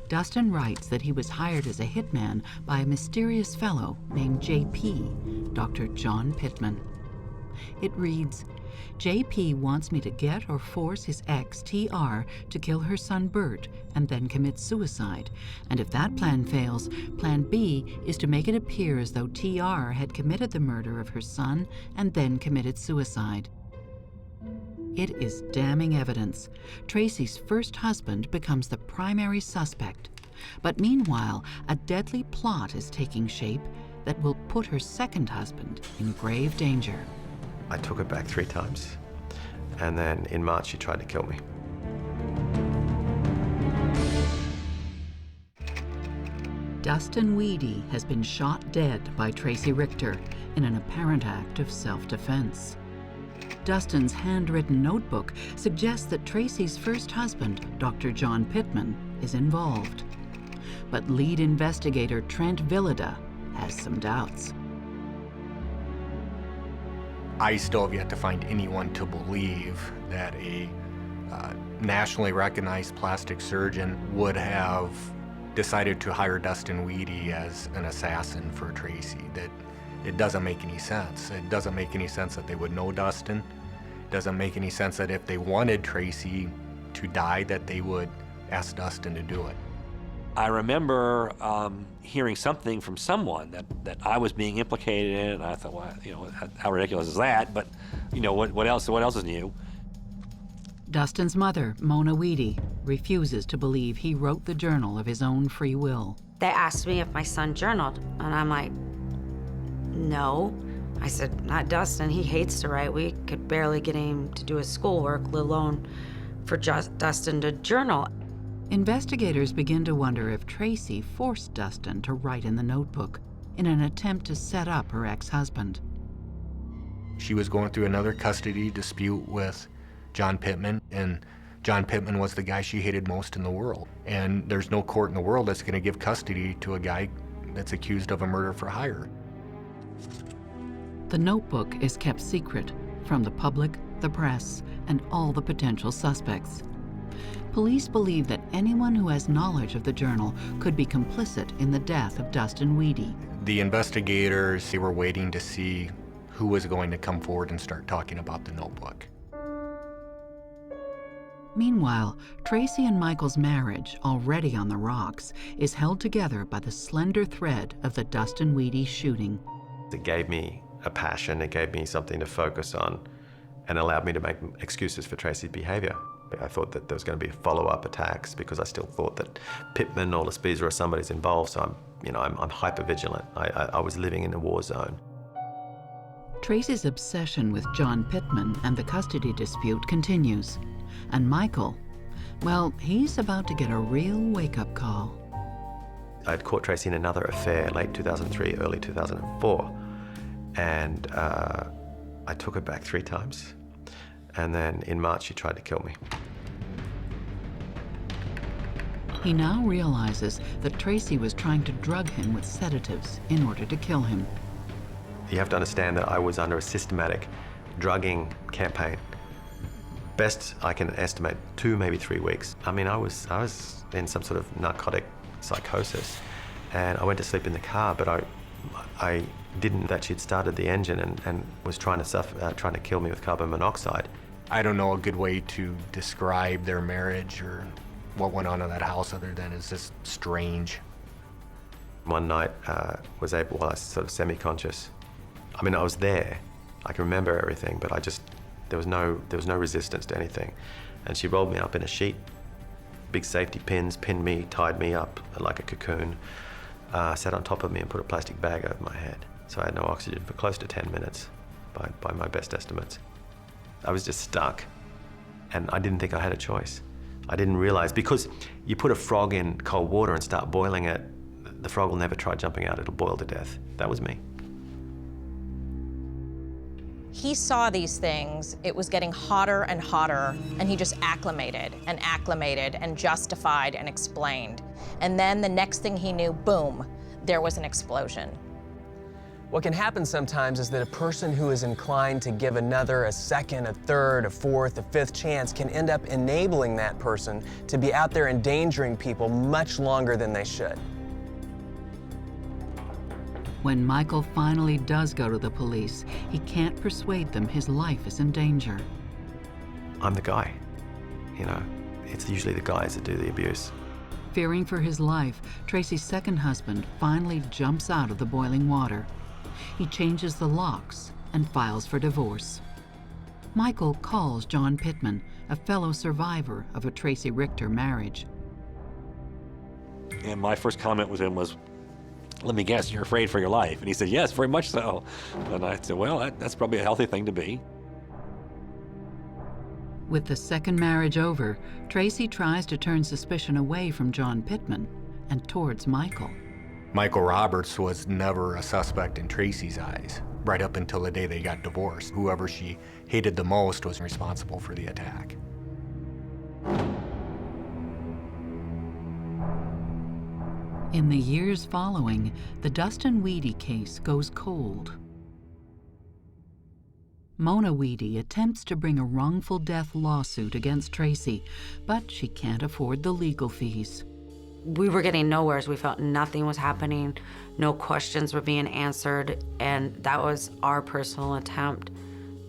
Dustin writes that he was hired as a hitman by a mysterious fellow named JP, Dr. John Pitman. It reads, JP wants me to get or force his ex, TR, to kill her son Bert and then commit suicide. And if that plan fails, plan B is to make it appear as though TR had committed the murder of her son and then committed suicide. It is damning evidence. Tracey's first husband becomes the primary suspect. But meanwhile, a deadly plot is taking shape that will put her second husband in grave danger. I took her back 3 times, and then in March she tried to kill me. Dustin Weedy has been shot dead by Tracey Richter in an apparent act of self-defense. Dustin's handwritten notebook suggests that Tracey's first husband, Dr. John Pitman, is involved. But lead investigator Trent Villada has some doubts. I still have yet to find anyone to believe that a nationally recognized plastic surgeon would have decided to hire Dustin Weedy as an assassin for Tracey. That it doesn't make any sense. It doesn't make any sense that they would know Dustin. It doesn't make any sense that if they wanted Tracey to die, that they would ask Dustin to do it. I remember hearing something from someone that I was being implicated in, and I thought, well, you know, how ridiculous is that? But, you know, what else is new? Dustin's mother, Mona Weedy, refuses to believe he wrote the journal of his own free will. They asked me if my son journaled, and I'm like, no. I said, not Dustin, he hates to write. We could barely get him to do his schoolwork, let alone for Dustin to journal. Investigators begin to wonder if Tracey forced Dustin to write in the notebook in an attempt to set up her ex-husband. She was going through another custody dispute with John Pitman, and John Pitman was the guy she hated most in the world. And there's no court in the world that's going to give custody to a guy that's accused of a murder for hire. The notebook is kept secret from the public, the press, and all the potential suspects. Police believe that anyone who has knowledge of the journal could be complicit in the death of Dustin Weedy. The investigators, they were waiting to see who was going to come forward and start talking about the notebook. Meanwhile, Tracey and Michael's marriage, already on the rocks, is held together by the slender thread of the Dustin Weedy shooting. It gave me a passion, it gave me something to focus on, and allowed me to make excuses for Tracey's behavior. I thought that there was going to be follow-up attacks because I still thought that Pitman or Lespisa or somebody's involved, so I'm hyper-vigilant. I was living in a war zone. Tracey's obsession with John Pitman and the custody dispute continues. And Michael, well, he's about to get a real wake-up call. I'd caught Tracey in another affair, late 2003, early 2004, and I took her back 3 times. And then in March, she tried to kill me. He now realizes that Tracey was trying to drug him with sedatives in order to kill him. You have to understand that I was under a systematic drugging campaign. Best I can estimate 2, maybe 3 weeks. I mean, I was in some sort of narcotic psychosis, and I went to sleep in the car, but I didn't know that she'd started the engine and was trying to kill me with carbon monoxide. I don't know a good way to describe their marriage or what went on in that house other than it's just strange. One night, while I was sort of semi-conscious. I mean, I was there. I can remember everything, but there was no resistance to anything. And she rolled me up in a sheet, big safety pins, pinned me, tied me up like a cocoon, sat on top of me and put a plastic bag over my head. So I had no oxygen for close to 10 minutes by my best estimates. I was just stuck, and I didn't think I had a choice. I didn't realize, because you put a frog in cold water and start boiling it, the frog will never try jumping out, it'll boil to death. That was me. He saw these things, it was getting hotter and hotter, and he just acclimated and justified and explained. And then the next thing he knew, boom, there was an explosion. What can happen sometimes is that a person who is inclined to give another a second, a third, a fourth, a fifth chance can end up enabling that person to be out there endangering people much longer than they should. When Michael finally does go to the police, he can't persuade them his life is in danger. I'm the guy, you know. It's usually the guys that do the abuse. Fearing for his life, Tracey's second husband finally jumps out of the boiling water. He changes the locks and files for divorce. Michael calls John Pitman, a fellow survivor of a Tracy Richter marriage. And my first comment with him was, "Let me guess, you're afraid for your life." And he said, "Yes, very much so." And I said, "Well, that's probably a healthy thing to be." With the second marriage over, Tracey tries to turn suspicion away from John Pitman and towards Michael. Michael Roberts was never a suspect in Tracey's eyes, right up until the day they got divorced. Whoever she hated the most was responsible for the attack. In the years following, the Dustin Weedy case goes cold. Mona Weedy attempts to bring a wrongful death lawsuit against Tracey, but she can't afford the legal fees. We were getting nowhere. We felt nothing was happening, no questions were being answered, and that was our personal attempt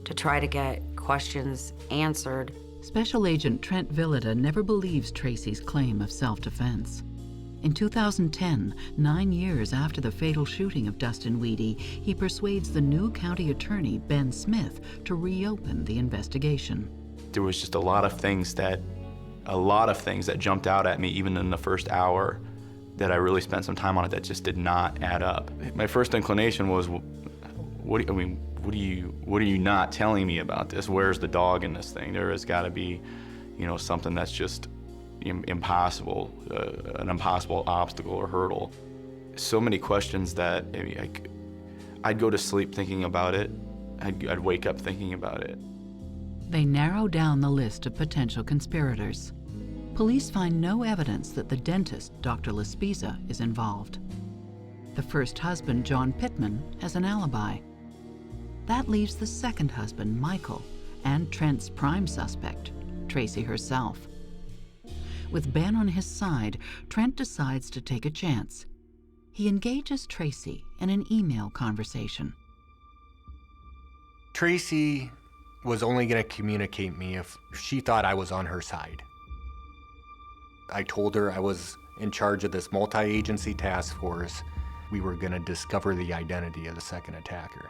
to try to get questions answered. Special Agent Trent Villida never believes Tracey's claim of self-defense. In 2010, 9 years after the fatal shooting of Dustin Weedy, he persuades the new county attorney, Ben Smith, to reopen the investigation. There was just a lot of things that jumped out at me, even in the first hour, that I really spent some time on it that just did not add up. My first inclination was, what are you not telling me about this? Where's the dog in this thing? There has got to be, something that's just impossible, an impossible obstacle or hurdle. So many questions that I'd go to sleep thinking about it. I'd wake up thinking about it. They narrow down the list of potential conspirators. Police find no evidence that the dentist, Dr. Laspiza, is involved. The first husband, John Pitman, has an alibi. That leaves the second husband, Michael, and Trent's prime suspect, Tracey herself. With Ben on his side, Trent decides to take a chance. He engages Tracey in an email conversation. Tracey was only going to communicate me if she thought I was on her side. I told her I was in charge of this multi-agency task force. We were going to discover the identity of the second attacker.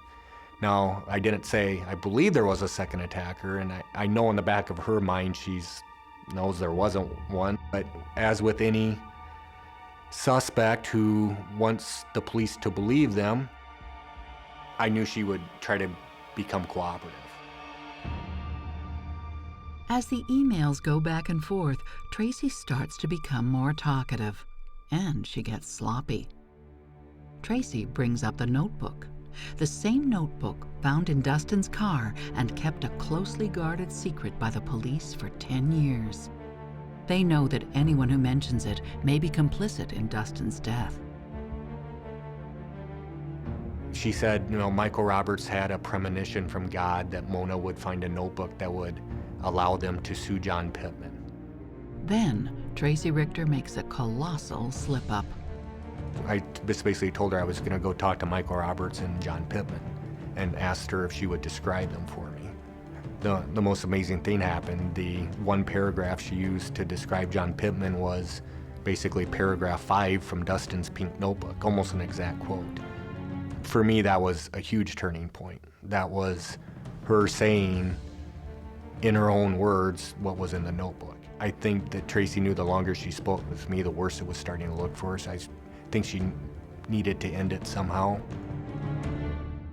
Now, I didn't say I believe there was a second attacker, and I know in the back of her mind she knows there wasn't one. But as with any suspect who wants the police to believe them, I knew she would try to become cooperative. As the emails go back and forth, Tracey starts to become more talkative, and she gets sloppy. Tracey brings up the notebook, the same notebook found in Dustin's car and kept a closely guarded secret by the police for 10 years. They know that anyone who mentions it may be complicit in Dustin's death. She said, Michael Roberts had a premonition from God that Mona would find a notebook that would allow them to sue John Pitman. Then, Tracey Richter makes a colossal slip-up. I just basically told her I was going to go talk to Michael Roberts and John Pitman and asked her if she would describe them for me. The most amazing thing happened. The one paragraph she used to describe John Pitman was basically paragraph 5 from Dustin's pink notebook, almost an exact quote. For me, that was a huge turning point. That was her saying, in her own words, what was in the notebook. I think that Tracey knew the longer she spoke with me, the worse it was starting to look for her. So I think she needed to end it somehow.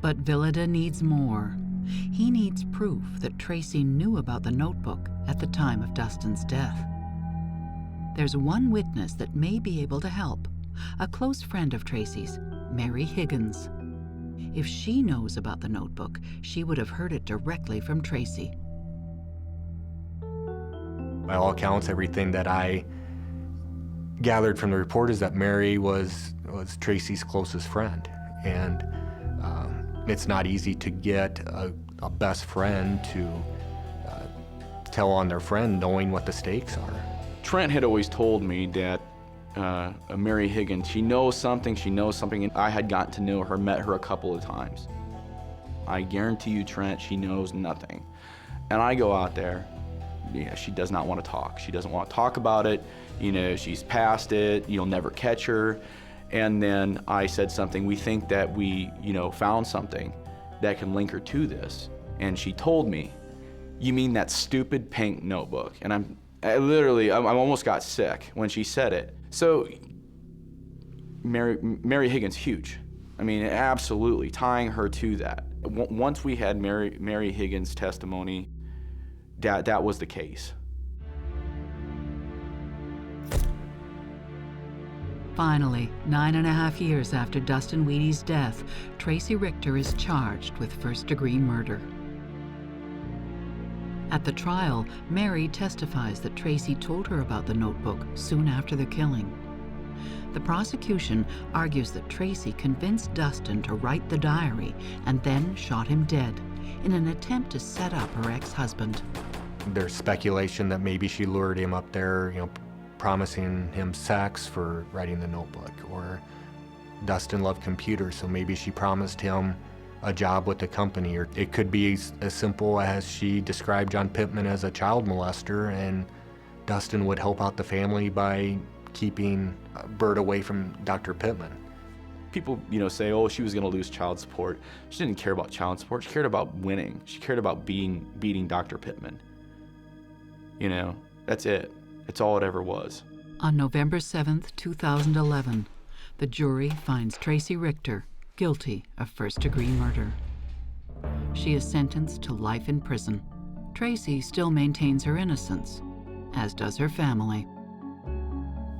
But Villida needs more. He needs proof that Tracey knew about the notebook at the time of Dustin's death. There's one witness that may be able to help, a close friend of Tracey's, Mary Higgins. If she knows about the notebook, she would have heard it directly from Tracey. By all accounts, everything that I gathered from the report is that Mary was Tracey's closest friend. And It's not easy to get a best friend to tell on their friend knowing what the stakes are. Trent had always told me that Mary Higgins, she knows something, and I had gotten to know her, met her a couple of times. I guarantee you, Trent, she knows nothing. And I go out there, yeah, she does not want to talk. She doesn't want to talk about it. You know, she's past it, you'll never catch her. And then I said something, we think that we, found something that can link her to this. And she told me, you mean that stupid pink notebook? And I almost got sick when she said it. So Mary Higgins, huge. I mean, absolutely, tying her to that. Once we had Mary Higgins' testimony, that was the case. Finally, 9.5 years after Dustin Wheaty's death, Tracey Richter is charged with first-degree murder. At the trial, Mary testifies that Tracey told her about the notebook soon after the killing. The prosecution argues that Tracey convinced Dustin to write the diary and then shot him dead in an attempt to set up her ex-husband. There's speculation that maybe she lured him up there, promising him sex for writing the notebook, or Dustin loved computers, so maybe she promised him a job with the company, or it could be as simple as she described John Pitman as a child molester, and Dustin would help out the family by keeping Bert away from Dr. Pitman. People, say, oh, she was gonna lose child support. She didn't care about child support, she cared about winning. She cared about beating Dr. Pitman. That's it. It's all it ever was. On November 7th, 2011, the jury finds Tracey Richter guilty of first-degree murder. She is sentenced to life in prison. Tracey still maintains her innocence, as does her family.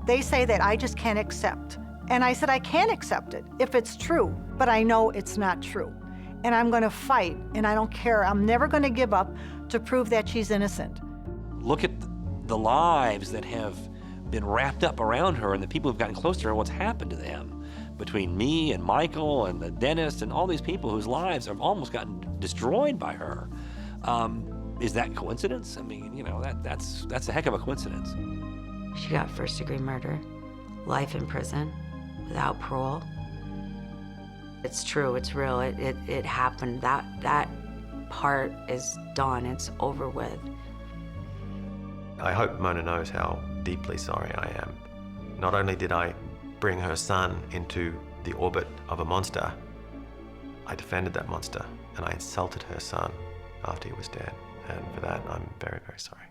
They say that I just can't accept. And I said, I can accept it if it's true, but I know it's not true. And I'm gonna fight, and I don't care. I'm never gonna give up to prove that she's innocent. Look at the lives that have been wrapped up around her and the people who've gotten close to her, what's happened to them. Between me and Michael and the dentist and all these people whose lives have almost gotten destroyed by her. Is that coincidence? I mean, that's a heck of a coincidence. She got first-degree murder, life in prison, without parole. It's true, it's real, it happened. That part is done, it's over with. I hope Mona knows how deeply sorry I am. Not only did I bring her son into the orbit of a monster, I defended that monster and I insulted her son after he was dead. And for that, I'm very, very sorry.